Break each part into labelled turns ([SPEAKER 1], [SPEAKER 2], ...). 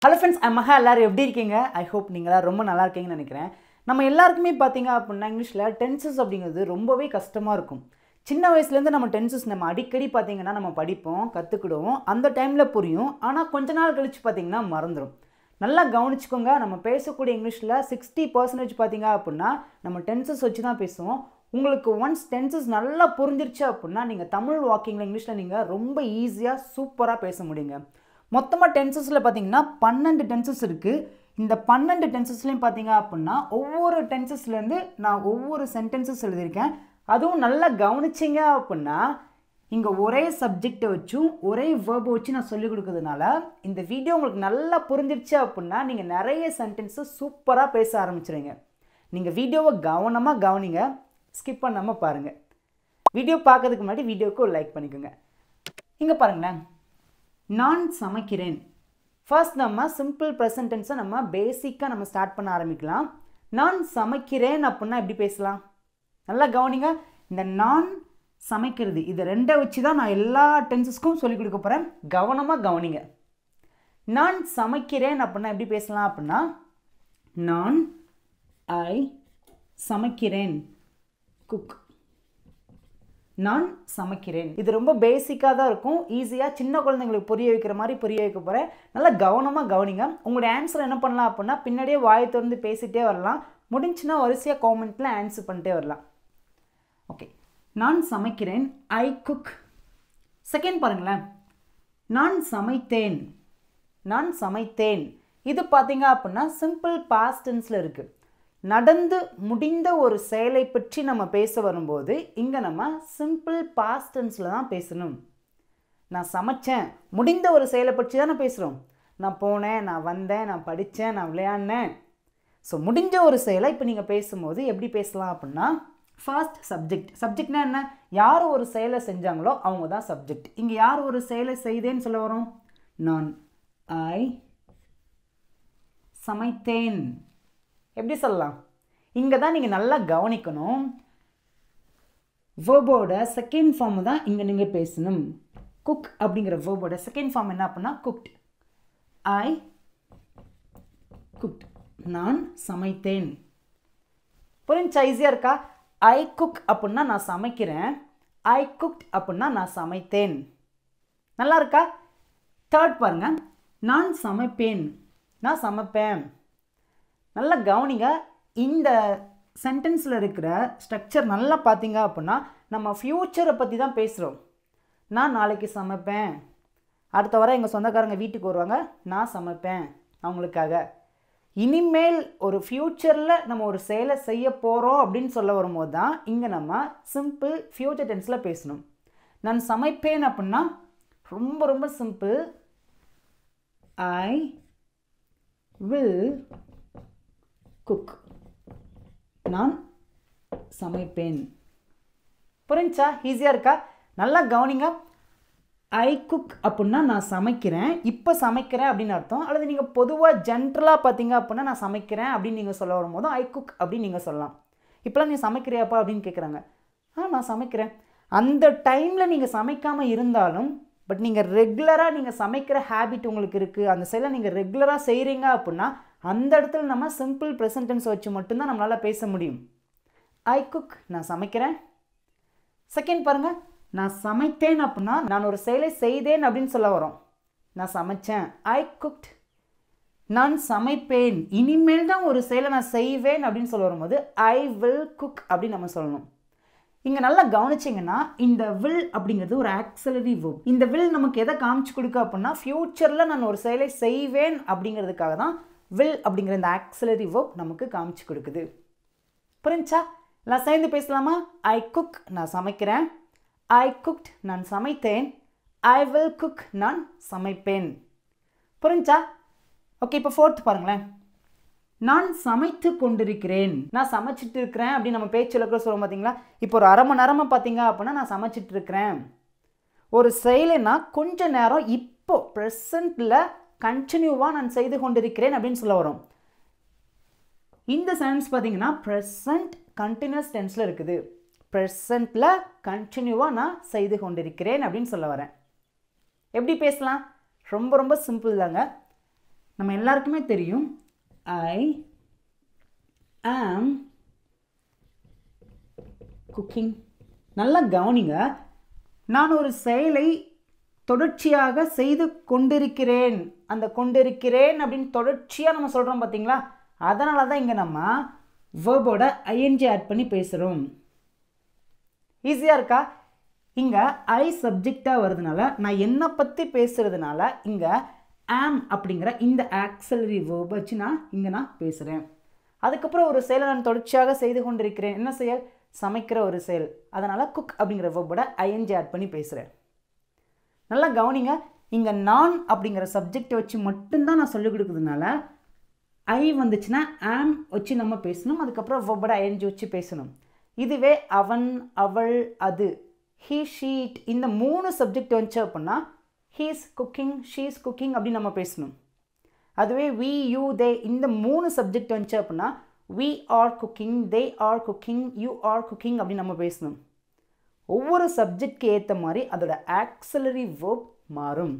[SPEAKER 1] Hello friends, I'm Maha. எல்லாரும் எப்படி இருக்கீங்க? I hope நீங்க ரொம்ப நல்லா இருக்கீங்கன்னு நினைக்கிறேன். நம்ம எல்லாருக்குமே பாத்தீங்க அப்படினா இங்கிலீஷ்ல டென்சஸ் அப்படிங்கிறது ரொம்பவே கஷ்டமா இருக்கும். சின்ன வயசுல இருந்து நம்ம டென்சஸ் நம்ம அடிக்கடி பாத்தீங்கன்னா நம்ம படிப்போம், கத்துக்கிடுவோம். அந்த டைம்ல புரியும். ஆனா கொஞ்ச நாள் கழிச்சு பாத்தீங்கன்னா மறந்துரும். நல்லா கவனிச்சுக்கோங்க. நம்ம பேசக்கூடிய இங்கிலீஷ்ல 60% பாத்தீங்க அப்படினா நம்ம டென்சஸ் வச்சு தான் பேசுவோம். உங்களுக்கு ஒன்ஸ் டென்சஸ் நல்லா புரிஞ்சிருச்சு அப்படினா நீங்க தமிழ் வாக்கிங்ல இங்கிலீஷ்ல நீங்க ரொம்ப ஈஸியா சூப்பரா பேச முடியுங்க. மொத்தமா டென்சஸ்ல பாத்தீங்கன்னா 12 டென்சஸ் இருக்கு. இந்த 12 டென்சஸ்லயும் பாத்தீங்க அப்படினா ஒவ்வொரு டென்சஸ்ல இருந்து நான் ஒவ்வொரு சென்டென்சஸ் எழுதியிருக்கேன். அதுவும் நல்லா கவனிச்சீங்க அப்படினா இங்க ஒரே சப்ஜெக்ட் வச்சு ஒரே வெர்ப் வச்சு நான் சொல்லி கொடுக்கிறதுனால இந்த வீடியோ உங்களுக்கு நல்லா புரிஞ்சிருச்சு அப்படினா நீங்க நிறைய சென்டென்சஸ் சூப்பரா பேச ஆரம்பிச்சிடுவீங்க. நீங்க வீடியோவை கவனமா கவனிங்க. ஸ்கிப் பண்ணாம பாருங்க. வீடியோ பார்க்கிறதுக்கு முன்னாடி வீடியோக்கு ஒரு லைக் பண்ணிக்கோங்க. இங்க பாருங்களேன். நான் சமைக்கிறேன். ஃபர்ஸ்ட் நம்ம சிம்பிள் ப்ரெசன்ட் டென்ஸை நம்ம பேசிக்காக நம்ம ஸ்டார்ட் பண்ண ஆரம்பிக்கலாம். நான் சமைக்கிறேன் அப்படின்னா எப்படி பேசலாம்? நல்லா கவனிங்க. இந்த நான் சமைக்கிறது இது ரெண்டை வச்சு தான் நான் எல்லா டென்சஸ்க்கும் சொல்லிக் கொடுக்க போகிறேன். கவனமாக கவனிங்க. நான் சமைக்கிறேன் அப்படின்னா எப்படி பேசலாம் அப்படின்னா நான் ஐ சமைக்கிறேன் குக். நான் சமைக்கிறேன். இது ரொம்ப பேசிக்காக தான் இருக்கும். ஈஸியாக சின்ன குழந்தைங்களுக்கு புரிய வைக்கிற மாதிரி புரிய வைக்க போகிறேன். நல்லா கவனமாக கவனிங்க. உங்களுடைய ஆன்சர் என்ன பண்ணலாம் அப்படின்னா பின்னாடியே வாயை திறந்து பேசிகிட்டே வரலாம். முடிஞ்சுன்னா வரிசையாக காமெண்ட்டில் ஆன்சர் பண்ணிட்டே வரலாம். ஓகே, நான் சமைக்கிறேன். ஐ குக். செகண்ட் பாருங்களேன். நான் சமைத்தேன். நான் சமைத்தேன். இது பார்த்தீங்க அப்படின்னா சிம்பிள் பாஸ்ட் டென்ஸில் இருக்குது. நடந்து முடிந்த ஒரு செயலை பற்றி நம்ம பேச வரும்போது இங்கே நம்ம சிம்பிள் பாஸ்ட் டென்ஸில் தான் பேசணும். நான் சமைச்சேன், முடிந்த ஒரு செயலை பற்றி தானே பேசுகிறோம். நான் போனேன், நான் வந்தேன், நான் படித்தேன், நான் விளையாடினேன். ஸோ முடிஞ்ச ஒரு செயலை இப்போ நீங்கள் பேசும்போது எப்படி பேசலாம் அப்படின்னா ஃபர்ஸ்ட் சப்ஜெக்ட். சப்ஜெக்ட்னா என்ன? யார் ஒரு செயலை செஞ்சாங்களோ அவங்க தான் சப்ஜெக்ட். இங்கே யார் ஒரு செயலை செய்தேன்னு சொல்ல வரோம்? நான் ஐ சமைத்தேன். எப்படி சொல்லலாம்? இங்கே தான் நீங்கள் நல்லா கவனிக்கணும். வேர்போட செகண்ட் ஃபார்ம் தான் இங்கே நீங்கள் பேசணும். குக் அப்படிங்கிற வேர்போட செகண்ட் ஃபார்ம் என்ன அப்படின்னா குக்ட். ஐ குக்ட். நான் சமைத்தேன். புரிஞ்சா? ஈஸியாக இருக்கா? ஐ குக் அப்படின்னா நான் சமைக்கிறேன். ஐ குக்ட் அப்படின்னா நான் சமைத்தேன். நல்லா இருக்கா? தேர்ட் பாருங்க. நான் சமைப்பேன். நான் சமைப்பேன். நல்லா கவனிங்க. இந்த சென்டென்ஸில் இருக்கிற ஸ்ட்ரக்சர் நல்லா பார்த்தீங்க அப்படின்னா நம்ம ஃப்யூச்சரை பற்றி தான் பேசுகிறோம். நான் நாளைக்கு சமைப்பேன். அடுத்த வாரம் எங்கள் சொந்தக்காரங்க வீட்டுக்கு வருவாங்க, நான் சமைப்பேன் அவங்களுக்காக. இனிமேல் ஒரு ஃப்யூச்சரில் நம்ம ஒரு செயலை செய்ய போகிறோம் அப்படின்னு சொல்ல வரும்போது தான் இங்கே நம்ம சிம்பிள் ஃப்யூச்சர் டென்ஸில் பேசணும். நான் சமைப்பேன் அப்படின்னா ரொம்ப ரொம்ப சிம்பிள். I will cook. நான் சமைப்பேன். புரிஞ்சா? ஈஸியாக இருக்கா? நல்லா கவனிங்க. ஐ குக் அப்படின்னா நான் சமைக்கிறேன், இப்போ சமைக்கிறேன் அப்படின்னு அர்த்தம். அல்லது நீங்கள் பொதுவாக ஜென்ரலாக பார்த்தீங்க அப்படின்னா நான் சமைக்கிறேன் அப்படின்னு நீங்கள் சொல்ல வரும்போது ஐ குக் அப்படின்னு நீங்கள் சொல்லலாம். இப்போலாம் நீ சமைக்கிறியாப்பா அப்படின்னு கேட்குறாங்க. நான் சமைக்கிறேன். அந்த டைமில் நீங்கள் சமைக்காமல் இருந்தாலும் பட் நீங்கள் ரெகுலராக நீங்கள் சமைக்கிற ஹேபிட் உங்களுக்கு இருக்குது, அந்த செயலை நீங்கள் ரெகுலராக செய்கிறீங்க அப்படின்னா அந்த இடத்துல நம்ம சிம்பிள் ப்ரெசன்ட் டென்ஸ் வச்சு மட்டும்தான் நம்மளால் பேச முடியும். ஐ குக், நான் சமைக்கிறேன். செகண்ட் பாருங்கள். நான் சமைத்தேன் அப்படின்னா நான் ஒரு செயலை செய்தேன் அப்படின்னு சொல்ல வரோம். நான் சமைச்சேன். ஐ குக்ட். நான் சமைப்பேன். இனிமேல் தான் ஒரு செயலை நான் செய்வேன் அப்படின்னு சொல்ல வரும்போது ஐ வில் குக் அப்படின்னு நம்ம சொல்லணும். இங்கே நல்லா கவனிச்சிங்கன்னா இந்த வில் அப்படிங்கிறது ஒரு ஆக்சிலரி வெர்ப். இந்த வில் நமக்கு எதை காமிச்சு கொடுக்க அப்படின்னா ஃப்யூச்சரில் நான் ஒரு செயலை செய்வேன் அப்படிங்கிறதுக்காக தான் வில் அப்படிங்கிற இந்த ஆக்சிலரி வெர்ப் நமக்கு காமிச்சு கொடுக்குது. புரிஞ்சா? எல்லாம் சேர்ந்து பேசலாமா? ஐ குக், நான் சமைக்கிறேன். ஐ குக்ட், நான் சமைத்தேன். ஐ வில் குக், நான் சமைப்பேன். புரிஞ்சா? ஓகே, இப்போ ஃபோர்த் பாருங்களேன். நான் சமைத்து கொண்டிருக்கிறேன். நான் சமைச்சிட்டு இருக்கிறேன் அப்படின்னு நம்ம பேச்சில் கூட சொல்லுவோம் பார்த்தீங்களா? இப்போ ஒரு அரை மணி நேரமாக பார்த்தீங்க அப்படின்னா நான் சமைச்சிட்டு இருக்கிறேன். ஒரு செயலைனா கொஞ்ச நேரம் இப்போ ப்ரெசண்ட்டில் கண்டினியூவாக நான் செய்து கொண்டிருக்கிறேன் அப்படின்னு சொல்ல வரும். இந்த சென்டென்ஸ் பார்த்தீங்கன்னா ப்ரெசண்ட் கண்டினியூஸ் டென்ஸில் இருக்குது. ப்ரெசண்ட்டில் கண்டினியூவாக நான் செய்து கொண்டிருக்கிறேன் அப்படின்னு சொல்ல வரேன். எப்படி பேசலாம்? ரொம்ப ரொம்ப சிம்பிள் தாங்க. நம்ம எல்லாருக்குமே தெரியும் ஐ ஆம் குக்கிங். நல்லா கவனிங்க, நான் ஒரு செயலை தொடர்ச்சியாக செய்து கொண்டிருக்கிறேன். அந்த கொண்டிருக்கிறேன் அப்படின்னு தொடர்ச்சியாக நம்ம சொல்கிறோம் பார்த்தீங்களா, அதனால தான் இங்கே நம்ம வேர்போட ஐஎன்ஜி ஆட் பண்ணி பேசுகிறோம். ஈஸியாக இருக்கா? இங்கே ஐ சப்ஜெக்டாக வருதுனால நான் என்னை பற்றி பேசுகிறதுனால இங்கே ஆம் அப்படிங்கிற இந்த ஆக்சிலரி வேர்பை வச்சு நான் பேசுகிறேன். அதுக்கப்புறம் ஒரு செயலை நான் தொடர்ச்சியாக செய்து கொண்டிருக்கிறேன். என்ன செயல்? சமைக்கிற ஒரு செயல். அதனால் குக் அப்படிங்கிற வேர்போட ஐஎன்ஜி ஆட் பண்ணி பேசுகிறேன். நல்லா கவனிங்க, இங்கே நான் அப்படிங்கிற சப்ஜெக்டை வச்சு மட்டும்தான் நான் சொல்லிக் கொடுக்குறதுனால ஐ வந்துச்சுன்னா ஆம் வச்சு நம்ம பேசணும். அதுக்கப்புறம் வேர்போட ஐஎன்ஜி வச்சு பேசணும். இதுவே அவன், அவள், அது, ஹீ, ஷீ, இட் இந்த 3 சப்ஜெக்ட் வந்துச்சு அப்படின்னா he is cooking, she is cooking அப்படின்னு நம்ம பேசணும். அதுவே we, you, they இந்த 3 சப்ஜெக்ட் வந்துச்சு அப்படின்னா we are cooking, they are cooking, you are cooking அப்படின்னு நம்ம பேசணும். ஒவ்வொரு சப்ஜெக்ட்க்கு ஏற்ற மாதிரி அதோட ஆக்சிலரி வேர்ப் மாறும்.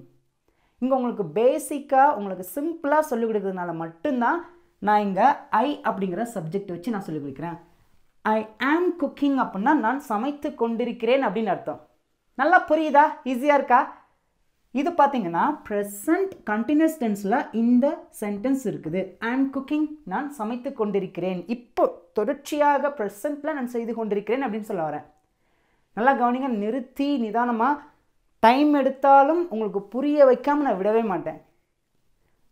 [SPEAKER 1] இங்கே உங்களுக்கு பேசிக்காக உங்களுக்கு சிம்பிளாக சொல்லிக் கொடுக்குறதுனால மட்டும்தான் நான் இங்கே ஐ அப்படிங்கிற சப்ஜெக்ட் வச்சு நான் சொல்லிக் கொடுக்குறேன். ஐ ஆம் குக்கிங் அப்படின்னா நான் சமைத்து கொண்டிருக்கிறேன் அப்படின்னு அர்த்தம். நல்லா புரியுதா? ஈஸியாக இருக்கா? இது பார்த்தீங்கன்னா ப்ரெசன்ட் கண்டினியூஸ் டென்ஸில் இந்த சென்டென்ஸ் இருக்குது. ஐ ஆம் குக்கிங், நான் சமைத்து கொண்டிருக்கிறேன். இப்போ தொடர்ச்சியாக ப்ரெசண்ட்டில் நான் செய்து கொண்டிருக்கிறேன் அப்படின்னு சொல்ல வரேன். நல்லா கவனிங்க, நிறுத்தி நிதானமாக டைம் எடுத்தாலும் உங்களுக்கு புரிய வைக்காமல் நான் விடவே மாட்டேன்.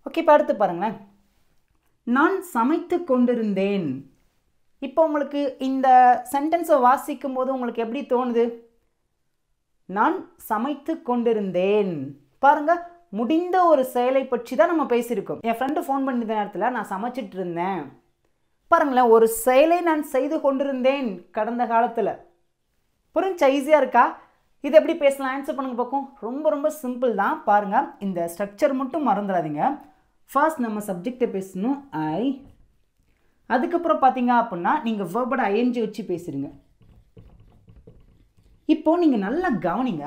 [SPEAKER 1] ஓகே, இப்போ அடுத்து பாருங்களேன். நான் சமைத்து கொண்டிருந்தேன். இப்போ உங்களுக்கு இந்த சென்டென்ஸை வாசிக்கும் போது உங்களுக்கு எப்படி தோணுது? நான் சமைத்து கொண்டிருந்தேன். பாருங்க, முடிந்த ஒரு செயலை பற்றி தான் நம்ம பேசியிருக்கோம். என் ஃப்ரெண்டு ஃபோன் பண்ணியிருந்த நேரத்தில் நான் சமைச்சிட்டு இருந்தேன். பாருங்களேன், ஒரு செயலை நான் செய்து கொண்டிருந்தேன் கடந்த காலத்தில். புரிஞ்சா? ஈஸியாக இருக்கா? இது எப்படி பேசலாம்? ஆன்சர் பண்ணுங்க பார்க்கும். ரொம்ப ரொம்ப சிம்பிள் தான். பாருங்கள், இந்த ஸ்ட்ரக்சர் மட்டும் மறந்துடாதீங்க. ஃபர்ஸ்ட் நம்ம சப்ஜெக்டை பேசணும் ஐ. அதுக்கப்புறம் பார்த்தீங்க அப்படின்னா நீங்கள் வேர்போட ஐஎன்ஜி வச்சு பேசுறீங்க. இப்போ நீங்கள் நல்லா கவனிங்க,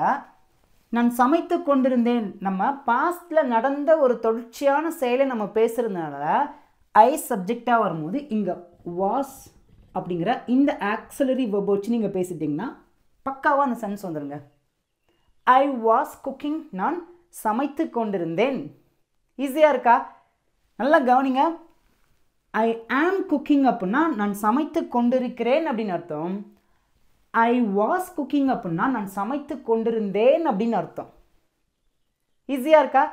[SPEAKER 1] நான் சமைத்து கொண்டிருந்தேன் நம்ம பாஸ்டில் நடந்த ஒரு தொடர்ச்சியான செயலை நம்ம பேசுகிறதுனால ஐ சப்ஜெக்டாக வரும்போது இங்கே வாஸ் அப்படிங்கிற இந்த ஆக்சிலரி வேர்ப் வச்சு நீங்கள் பேசிட்டிங்கன்னா பக்காவாக அந்த சென்ஸ் வந்துடுங்க. ஐ வாஸ் குக்கிங், நான் சமைத்து கொண்டிருந்தேன். ஈஸியாக இருக்கா? நல்லா கவனிங்க, ஐ ஆம் குக்கிங் அப்படின்னா நான் சமைத்து கொண்டிருக்கிறேன் அப்படின்னு அர்த்தம். ஐ வாஸ் குக்கிங் அப்படின்னா நான் சமைத்து கொண்டிருந்தேன் அப்படின்னு அர்த்தம். ஈஸியாக இருக்கா?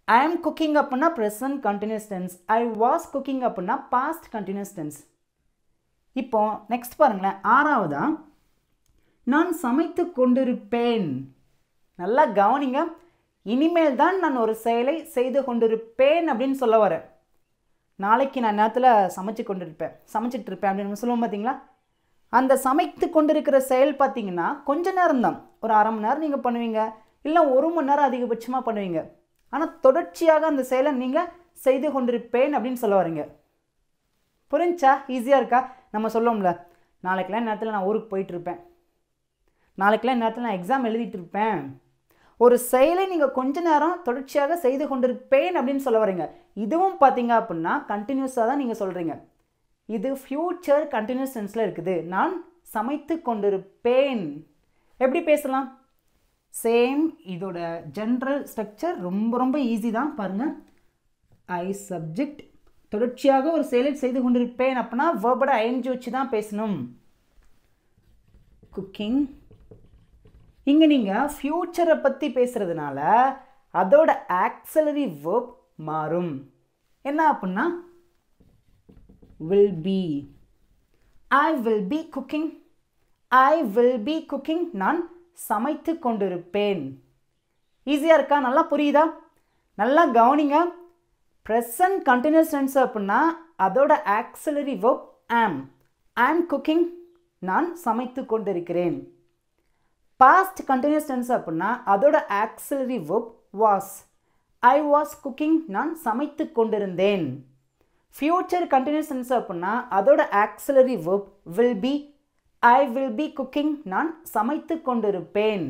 [SPEAKER 1] ஐ ஆம் குக்கிங் அப்படின்னா present continuous tense. I was cooking அப்படின்னா பாஸ்ட் கண்டினியூஸ் டென்ஸ். இப்போ நெக்ஸ்ட் பாருங்களேன், ஆறாவதா நான் சமைத்து கொண்டிருப்பேன். நல்லா கவனிங்க, இனிமேல் தான் நான் ஒரு செயலை செய்து கொண்டிருப்பேன் அப்படின்னு சொல்ல வரேன். நாளைக்கு நான் நேரத்தில் சமைச்சிட்டு இருப்பேன் அப்படின்னு சொல்லுவோம் பார்த்தீங்களா? அந்த சமைத்து கொண்டிருக்கிற செயல் பார்த்தீங்கன்னா கொஞ்ச நேரம் தான், ஒரு அரை மணி நேரம் நீங்கள் பண்ணுவீங்க, இல்லை 1 மணி நேரம் அதிகபட்சமாக பண்ணுவீங்க. ஆனால் தொடர்ச்சியாக அந்த செயலை நீங்கள் செய்து கொண்டிருப்பேன் அப்படின்னு சொல்ல வரீங்க. புரிஞ்சா? ஈஸியாக இருக்கா? நம்ம சொல்லுவோம்ல, நாளைக்கெல்லாம் நேரத்தில் நான் ஊருக்கு போயிட்டுருப்பேன், நாளைக்கெல்லாம் நேரத்தில் நான் எக்ஸாம் எழுதிட்டு இருப்பேன். ஒரு செயலை நீங்கள் கொஞ்ச நேரம் தொடர்ச்சியாக செய்து கொண்டிருப்பேன் அப்படின்னு சொல்ல வரீங்க. இதுவும் பார்த்தீங்க அப்படின்னா கண்டினியூஸாக தான் நீங்கள் சொல்கிறீங்க. இது ஃப்யூச்சர் கண்டினியூஸ் டென்ஸில் இருக்குது. நான் சமைத்து கொண்டிருப்பேன். எப்படி பேசலாம்? சேம், இதோட ஜென்ரல் ஸ்ட்ரக்சர் ரொம்ப ரொம்ப ஈஸி தான். பாருங்கள், ஐ சப்ஜெக்ட், தொடர்ச்சியாக ஒரு செயலை செய்து கொண்டிருப்பேன் அப்படின்னா வேர்போட ஐஎன்ஜி வச்சு தான் பேசணும். குக்கிங். இங்கே நீங்கள் ஃப்யூச்சரை பற்றி பேசுகிறதுனால அதோட ஆக்சிலரி வேர்ப் மாறும். என்ன அப்படின்னா will be. I will be cooking. I will be cooking. நான் சமைத்து கொண்டிருப்பேன். ஈஸியாக இருக்கா? நல்லா புரியுதா? நல்லா கவனிங்க, ப்ரெசன்ட் கண்டினியூஸ் டென்ஸ் அப்படின்னா அதோட auxiliary verb am. I am cooking, நான் சமைத்து கொண்டிருக்கிறேன். பாஸ்ட் கண்டினியூஸ் டென்ஸ் அப்படின்னா அதோட auxiliary verb was. I was cooking, நான் சமைத்து கொண்டிருந்தேன். ஃப்யூச்சர் கண்டினியூஸ் டென்ஸ் அப்படின்னா அதோட auxiliary verb will be. I will be cooking, நான் சமைத்து கொண்டிருப்பேன்.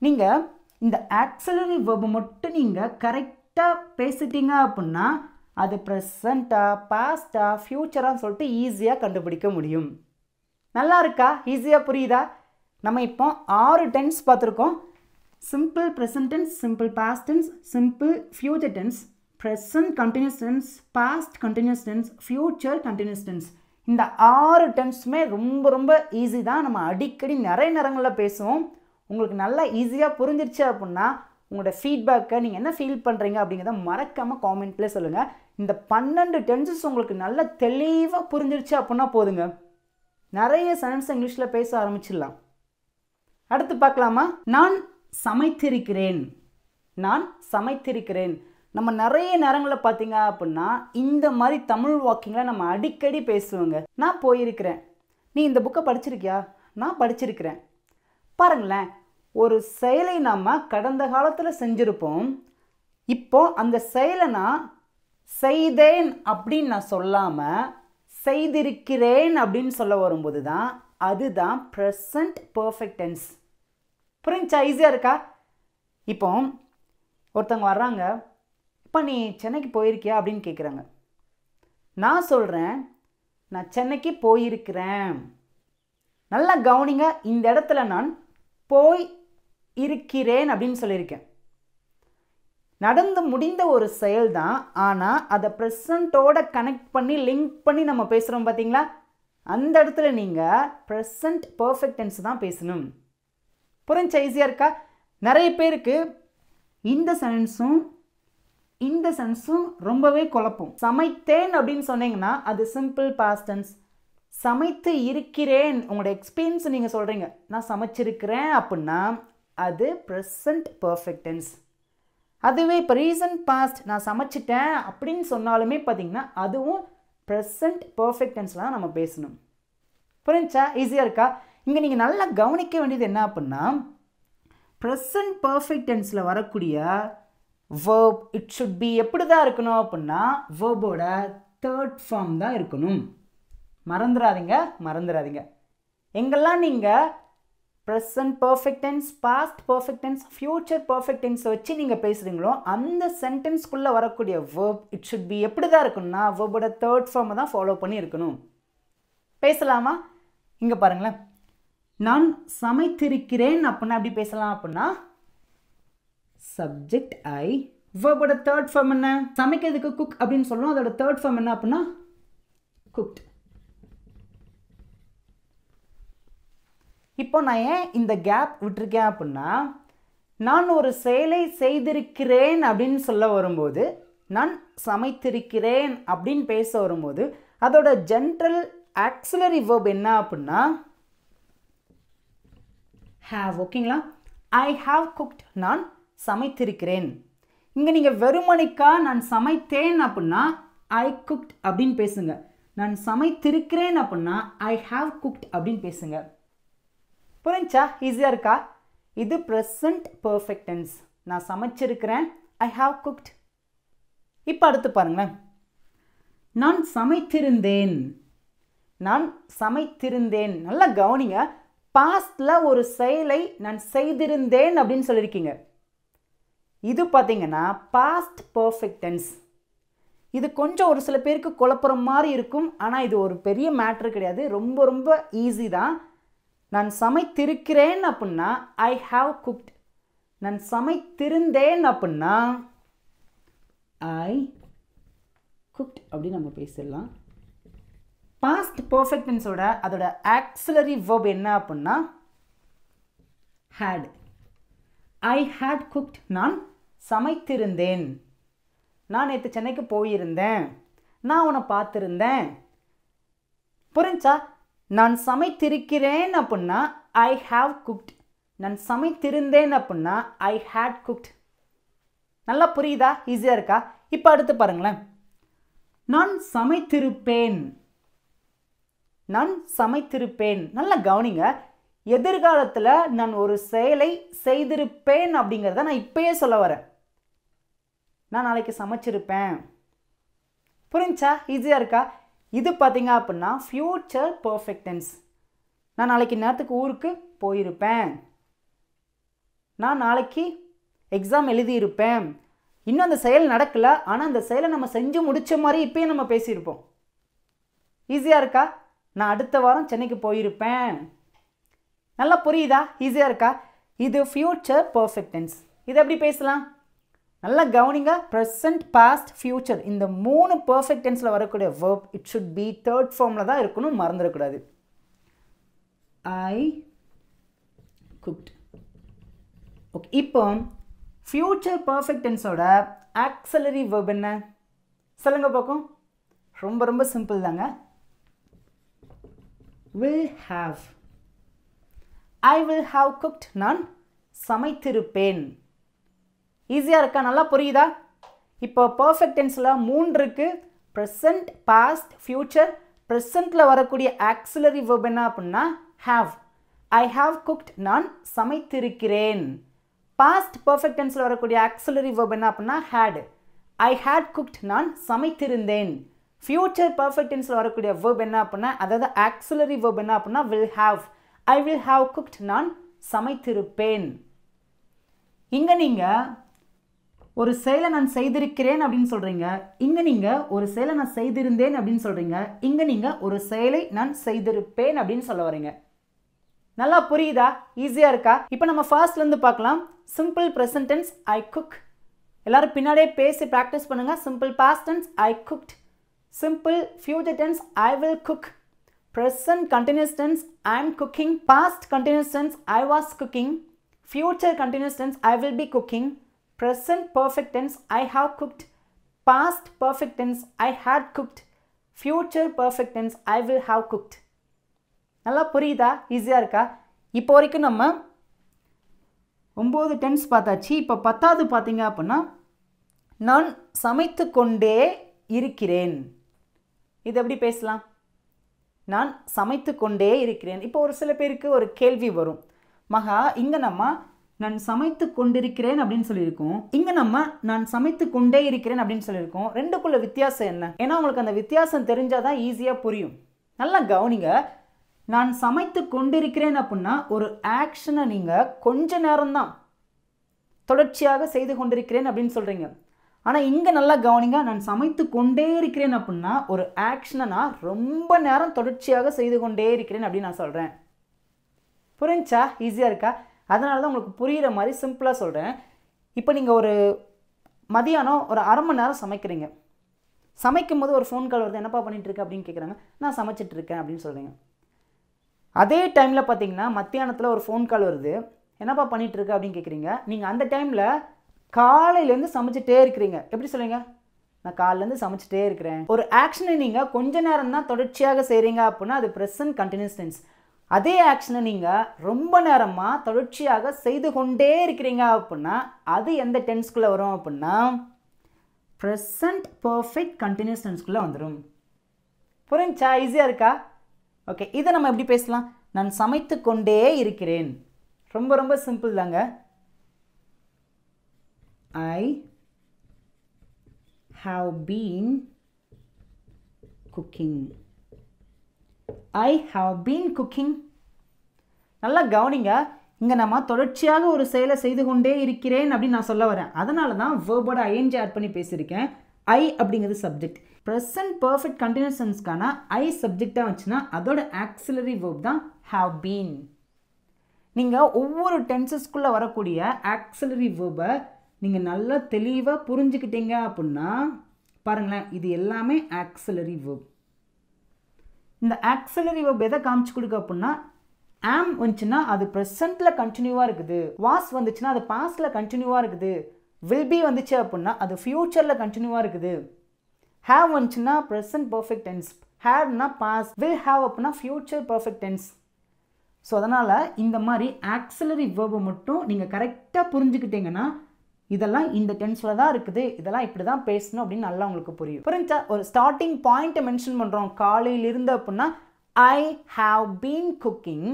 [SPEAKER 1] நீங்கள் இந்த ஆக்சிலரி வேர்பை மட்டும் நீங்கள் கரெக்டாக கரெக்டாக பேசிட்டீங்க அப்படின்னா அது ப்ரெசண்ட்டாக பாஸ்ட்டாக ஃப்யூச்சராக சொல்லிட்டு ஈஸியாக கண்டுபிடிக்க முடியும். நல்லா இருக்கா? ஈஸியாக புரியுதா? நம்ம இப்போ 6 டென்ஸ் பார்த்துருக்கோம். Simple present tense, simple past tense, simple future tense, present continuous tense, past continuous tense, future continuous tense. இந்த 6 டென்ஸுமே ரொம்ப ரொம்ப ஈஸி தான். நம்ம அடிக்கடி நிறைய நேரங்களில் பேசுவோம். உங்களுக்கு நல்லா ஈஸியாக புரிஞ்சிருச்சு அப்படின்னா உங்களோட ஃபீட்பேக்கை நீங்கள் என்ன ஃபீல் பண்ணுறீங்க அப்படிங்கிறத மறக்காமல் காமெண்ட்லேயே சொல்லுங்கள். இந்த 12 டென்சஸ் உங்களுக்கு நல்லா தெளிவாக புரிஞ்சிருச்சு அப்படின்னா போதுங்க, நிறைய சென்டென்ஸ் இங்கிலீஷில் பேச ஆரம்பிச்சிடலாம். அடுத்து பார்க்கலாமா? நான் சமைத்திருக்கிறேன். நான் சமைத்திருக்கிறேன். நம்ம நிறைய நேரங்களில் பார்த்தீங்க அப்படின்னா இந்த மாதிரி தமிழ் வாக்கிங்கில் நம்ம அடிக்கடி பேசுவோங்க. நான் போயிருக்கிறேன். நீ இந்த புக்கை படிச்சிருக்கியா? நான் படிச்சிருக்கிறேன். பாருங்களேன், ஒரு செயலை நாம் கடந்த காலத்தில் செஞ்சுருப்போம். இப்போ அந்த செயலை நான் செய்தேன் அப்படின்னு நான் சொல்லாமல் செய்திருக்கிறேன் அப்படின்னு சொல்ல வரும்போது தான் அதுதான் ப்ரெசன்ட் பர்ஃபெக்ட் டென்ஸ். புரிஞ்சா? ஈஸியாக இருக்கா? இப்போ ஒருத்தவங்க வர்றாங்க, இப்போ நீ சென்னைக்கு போயிருக்கியா அப்படின்னு கேட்குறாங்க. நான் சொல்கிறேன், நான் சென்னைக்கு போயிருக்கிறேன். நல்லா கவனிங்க, இந்த இடத்துல நான் போய் இருக்கிறேன் அப்படின்னு சொல்லியிருக்கேன். நடந்து முடிந்த ஒரு செயல் தான், ஆனால் அதை ப்ரெசண்ட்டோட கனெக்ட் பண்ணி லிங்க் பண்ணி நம்ம பேசுகிறோம் பார்த்தீங்களா? அந்த இடத்துல நீங்கள் ப்ரெசன்ட் பர்ஃபெக்ட் டென்ஸ் தான் பேசணும். புரிஞ்சா? ஈஸியாக இருக்கா? நிறைய பேருக்கு இந்த சென்டென்ஸும் இந்த சென்ஸும் ரொம்பவே குழப்பம். சமைத்தேன் அப்படின்னு சொன்னீங்கன்னா அது சிம்பிள் பாஸ்ட் டென்ஸ். சமைத்து இருக்கிறேன், உங்களோட எக்ஸ்பீரியன்ஸ் நீங்கள் சொல்கிறீங்க, நான் சமைச்சிருக்கிறேன் அப்படின்னா அது ப்ரெசன்ட் பர்ஃபெக்ட் டென்ஸ். அதுவே இப்போ ரீசன்ட் பாஸ்ட் நான் சமைச்சிட்டேன் அப்படின்னு சொன்னாலுமே பார்த்தீங்கன்னா அதுவும் ப்ரெசன்ட் பர்ஃபெக்ட் டென்ஸ்லாம் நம்ம பேசணும். புரிஞ்சா? ஈஸியாக இருக்கா? இங்கே நீங்கள் நல்லா கவனிக்க வேண்டியது என்ன அப்படின்னா ப்ரெசன்ட் பர்ஃபெக்ட் டென்ஸில் வரக்கூடிய verb இட் ஷுட் பி எப்படி தான் இருக்கணும் அப்படின்னா வேர்போட தேர்ட் ஃபார்ம் தான் இருக்கணும். மறந்துடாதீங்க. எங்கெல்லாம் நீங்கள் present perfect tense, past perfect tense, future perfect டென்ஸை வச்சு நீங்கள் பேசுகிறீங்களோ அந்த சென்டென்ஸ்குள்ளே வரக்கூடிய verb இட் ஷுட் பி எப்படி தான் இருக்குன்னா வேர்போட தேர்ட் ஃபார்மை தான் ஃபாலோ பண்ணி இருக்கணும். பேசலாமா? இங்கே பாருங்களேன், நான் சமைத்திருக்கிறேன் அப்படின்னா எப்படி பேசலாம் அப்படின்னா சப்ஜெக்ட் ஐ, வேர்போட தேர்ட் ஃபார்ம் என்ன? சமைக்கிறதுக்கு குக் அப்படின்னு சொல்லுவோம். அதோட தேர்ட் ஃபார்ம் என்ன அப்படின்னா குக்ட். இப்போ நான் ஏன் இந்த கேப் விட்டுருக்கேன் அப்படின்னா நான் ஒரு செயலை செய்திருக்கிறேன் அப்படின்னு சொல்ல வரும்போது, நான் சமைத்திருக்கிறேன் அப்படின்னு பேச வரும்போது அதோட ஜென்ரல் ஆக்சிலரி வேர்ப் என்ன அப்படின்னா ஹேவ். ஓகேங்களா? ஐ ஹாவ் குக்ட், நான் சமைத்திருக்கிறேன். இங்கே நீங்கள் வெறுமணிக்கா நான் சமைத்தேன் அப்படின்னா ஐ குக்ட் அப்படின்னு பேசுங்க. நான் சமைத்திருக்கிறேன் அப்படின்னா ஐ ஹாவ் குக்ட் அப்படின்னு பேசுங்க. புரிஞ்சா? ஈஸியாக இருக்கா? இது ப்ரெசன்ட் பர்ஃபெக்ட் டென்ஸ். நான் சமைச்சிருக்கிறேன், ஐ ஹாவ் குக்ட். இப்போ அடுத்து பாருங்களேன், நான் சமைத்திருந்தேன். நான் சமைத்திருந்தேன். நல்லா கவனிங்க, பாஸ்டில் ஒரு செயலை நான் செய்திருந்தேன் அப்படின்னு சொல்லியிருக்கீங்க. இது பார்த்தீங்கன்னா பாஸ்ட் பர்ஃபெக்ட் டென்ஸ். இது கொஞ்சம் ஒரு சில பேருக்கு குழப்புற மாதிரி இருக்கும், ஆனால் இது ஒரு பெரிய மேட்ரு கிடையாது, ரொம்ப ரொம்ப ஈஸி தான். நான் சமைத்திருக்கிறேன் அப்படின்னா ஐ ஹாவ் குக்ட். நான் சமைத்திருந்தேன் அப்படின்னா ஐ குக்ட் அப்படின்னு நம்ம பேசிடலாம். பாஸ்ட் பர்ஃபெக்ட் டென்ஸோட அதோட ஆக்சிலரி வெர்ப் என்ன அப்படின்னா ஹேட். I had cooked. நான் சமைத்திருந்தேன். நான் நேற்று சென்னைக்கு போயிருந்தேன், நான் உன்னை பார்த்துருந்தேன். புரிஞ்சா? நான் சமைத்திருக்கிறேன் அப்படின்னா ஐ ஹாவ் குக்ட். நான் சமைத்திருந்தேன் அப்படின்னா ஐ ஹேட் குக்ட். நல்லா புரியுதா? ஈஸியாக இருக்கா? இப்போ அடுத்து பாருங்களேன், நான் சமைத்திருப்பேன். நான் சமைத்திருப்பேன். நல்லா கவனிங்க, எதிர்காலத்தில் நான் ஒரு செயலை செய்திருப்பேன் அப்படிங்கிறத நான் இப்பயே சொல்ல வரேன். நான் நாளைக்கு சமைச்சிருப்பேன். புரிஞ்சா? ஈஸியாக இருக்கா? இது பார்த்தீங்க அப்படின்னா ஃப்யூச்சர் பர்ஃபெக்ட் டென்ஸ். நான் நாளைக்கு நேரத்துக்கு ஊருக்கு போயிருப்பேன். நான் நாளைக்கு எக்ஸாம் எழுதியிருப்பேன். இன்னும் அந்த செயல் நடக்கல, ஆனால் அந்த செயலை நம்ம செஞ்சு முடிச்ச மாதிரி இப்பயும் நம்ம பேசியிருப்போம். ஈஸியாக இருக்கா? நான் அடுத்த வாரம் சென்னைக்கு போயிருப்பேன். நல்லா புரியுதா? ஈஸியாக இருக்கா? இது ஃபியூச்சர் பர்ஃபெக்ட் டென்ஸ். இது எப்படி பேசலாம்? நல்லா கவனிங்க. ப்ரெசன்ட், பாஸ்ட், ஃபியூச்சர் இந்த 3 பர்ஃபெக்ட் டென்ஸில் வரக்கூடிய verb it should be third ஃபார்மில் தான் இருக்கணும், மறந்துடக்கூடாது. ஐ குக்ட். ஓகே, இப்போ ஃபியூச்சர் பர்ஃபெக்ட் டென்ஸோட ஆக்ஸிலரி verb என்ன சொல்லுங்க பார்க்கும். ரொம்ப ரொம்ப சிம்பிள் தாங்க. will have. I will have cooked. நான் சமைத்திருப்பேன். ஈஸியாக இருக்கா? நல்லா புரியுதா? இப்போ பர்ஃபெக்ட் டென்ஸில் 3 இருக்குது. Present, past, future. ப்ரெசண்ட்டில் வரக்கூடிய ஆக்ஸிலரி verb என்ன அப்படின்னா have. I have cooked. நான் சமைத்திருக்கிறேன். பாஸ்ட் பர்ஃபெக்ட் டென்ஸில் வரக்கூடிய ஆக்ஸிலரி verb என்ன அப்படின்னா had. I had cooked. நான் சமைத்திருந்தேன். ஃபியூச்சர் பர்ஃபெக்ட் டென்ஸில் வரக்கூடிய verb என்ன அப்படின்னா, அதாவது ஆக்ஸிலரி verb என்ன அப்படின்னா will have. I will have cooked. நான் சமைத்திருப்பேன். இங்கே நீங்கள் ஒரு செயலை நான் செய்திருக்கிறேன் அப்படின்னு சொல்கிறீங்க. இங்கே நீங்கள் ஒரு செயலை நான் செய்திருந்தேன் அப்படின்னு சொல்கிறீங்க. இங்கே நீங்கள் ஒரு செயலை நான் செய்திருப்பேன் அப்படின்னு சொல்ல வரீங்க. நல்லா புரியுதா? ஈஸியாக இருக்கா? இப்போ நம்ம ஃபர்ஸ்ட்லேருந்து பார்க்கலாம். Simple present tense I cook. எல்லாரும் பின்னாடியே பேசி ப்ராக்டிஸ் பண்ணுங்கள். Simple past tense I cooked. Simple future tense I will cook. Present continuous tense I am cooking. Past continuous tense I was cooking. Future continuous tense I will be cooking. Present perfect tense I have cooked. Past perfect tense I had cooked. Future perfect tense I will have cooked. நல்லா புரியுதா? ஈஸியாக இருக்கா? இப்போ வரைக்கும் நம்ம 9 tense பார்த்தாச்சு. இப்போ 10வது பார்த்தீங்க அப்படின்னா நான் சமைத்து கொண்டே இருக்கிறேன். இது எப்படி பேசலாம்? நான் சமைத்து கொண்டே இருக்கிறேன். இப்போ ஒரு சில பேருக்கு ஒரு கேள்வி வரும், மகா இங்கே நம்ம நான் சமைத்து கொண்டிருக்கிறேன் அப்படின்னு சொல்லியிருக்கோம், இங்கே நம்ம நான் சமைத்து கொண்டே இருக்கிறேன் அப்படின்னு சொல்லியிருக்கோம். ரெண்டுக்குள்ள வித்தியாசம் என்ன? ஏன்னா உங்களுக்கு அந்த வித்தியாசம் தெரிஞ்சால் தான் ஈஸியாக புரியும். நல்லா கவனிங்க. நான் சமைத்து கொண்டிருக்கிறேன் அப்படின்னா ஒரு ஆக்ஷனை நீங்கள் கொஞ்ச நேரம்தான் தொடர்ச்சியாக செய்து கொண்டிருக்கிறேன் அப்படின்னு சொல்கிறீங்க. ஆனால் இங்கே நல்லா கவனிங்க. நான் சமைத்து கொண்டே இருக்கிறேன் அப்படின்னா ஒரு ஆக்ஷனை நான் ரொம்ப நேரம் தொடர்ச்சியாக செய்து கொண்டே இருக்கிறேன் அப்படின்னு நான் சொல்கிறேன். புரிஞ்சா? ஈஸியாக இருக்கா? அதனால தான் உங்களுக்கு புரிகிற மாதிரி சிம்பிளாக சொல்கிறேன். இப்போ நீங்கள் ஒரு மதியானம் ஒரு அரை மணி நேரம் சமைக்கிறீங்க. சமைக்கும் போது ஒரு ஃபோன் கால் வருது, என்னப்பா பண்ணிகிட்ருக்க அப்படின்னு கேட்குறாங்க. நான் சமைச்சிட்ருக்கேன் அப்படின்னு சொல்கிறீங்க. அதே டைமில் பார்த்தீங்கன்னா மத்தியானத்தில் ஒரு ஃபோன் கால் வருது, என்னப்பா பண்ணிகிட்ருக்க அப்படின்னு கேட்குறீங்க. நீங்கள் அந்த டைமில் காலையிலேருந்து சமைச்சிட்டே இருக்கிறீங்க. எப்படி சொல்லுங்க? நான் காலையிலேருந்து சமைச்சிட்டே இருக்கிறேன். ஒரு ஆக்ஷனை நீங்கள் கொஞ்ச நேரம் தான் தொடர்ச்சியாக செய்கிறீங்க அப்படின்னா அது ப்ரெசன்ட் கண்டினியூஸ் டென்ஸ். அதே ஆக்ஷனை நீங்கள் ரொம்ப நேரமாக தொடர்ச்சியாக செய்து கொண்டே இருக்கிறீங்க அப்படின்னா அது எந்த டென்ஸ்குள்ளே வரும் அப்படின்னா ப்ரெசன்ட் பர்ஃபெக்ட் கண்டினியூஸ் டென்ஸ்குள்ளே வந்துடும். புரிஞ்சா? ஈஸியாக இருக்கா? ஓகே, இதை நம்ம எப்படி பேசலாம்? நான் சமைத்து கொண்டே இருக்கிறேன். ரொம்ப ரொம்ப சிம்பிள் தாங்க. I have been cooking. I have been cooking. நல்லா கவனிங்க. இங்கே நம்ம தொடர்ச்சியாக ஒரு செயலை செய்து கொண்டே இருக்கிறேன் அப்படின்னு நான் சொல்ல வரேன். அதனால தான் வேர்போட ஐஎன்ஜி ஆட் பண்ணி பேசியிருக்கேன். ஐ அப்படிங்கிறது சப்ஜெக்ட். ப்ரெசன்ட் பர்ஃபெக்ட் கண்டினியூஸ் டென்ஸ்க்கான ஐ சப்ஜெக்டாக வச்சுன்னா அதோட ஆக்சிலரி வேர்ப் தான் have been. நீங்கள் ஒவ்வொரு டென்சஸ்குள்ளே வரக்கூடிய ஆக்சிலரி வேர்பை நீங்கள் நல்லா தெளிவாக புரிஞ்சுக்கிட்டீங்க அப்படின்னா பாருங்களேன், இது எல்லாமே ஆக்சிலரி வேர்ப். இந்த ஆக்சிலரி வேர்ப் எதை காமிச்சு கொடுக்க அப்படின்னா ஆம் வந்துச்சுன்னா அது ப்ரெசண்ட்டில் கண்டினியூவாக இருக்குது, வாஸ் வந்துச்சுன்னா அது பாஸ்டில் கண்டினியூவாக இருக்குது, வில் பி வந்துச்சு அப்படின்னா அது ஃப்யூச்சரில் கண்டினியூவாக இருக்குது, ஹேவ் வந்துச்சுன்னா ப்ரெசன்ட் பர்ஃபெக்ட் டென்ஸ், ஹேவ்னா பாஸ்ட், வில் ஹேவ் அப்படின்னா ஃப்யூச்சர் பர்ஃபெக்ட் டென்ஸ். ஸோ அதனால் இந்த மாதிரி ஆக்சிலரி வேர்பை மட்டும் நீங்கள் கரெக்டாக புரிஞ்சுக்கிட்டீங்கன்னா இதெல்லாம் இந்த டென்ஸில் தான் இருக்குது, இதெல்லாம் இப்படி தான் பேசணும் அப்படின்னு நல்லா உங்களுக்கு புரியும். புரிஞ்சா? ஒரு ஸ்டார்டிங் பாயிண்ட்டை மென்ஷன் பண்ணுறோம். காலையிலிருந்து அப்படின்னா I have been cooking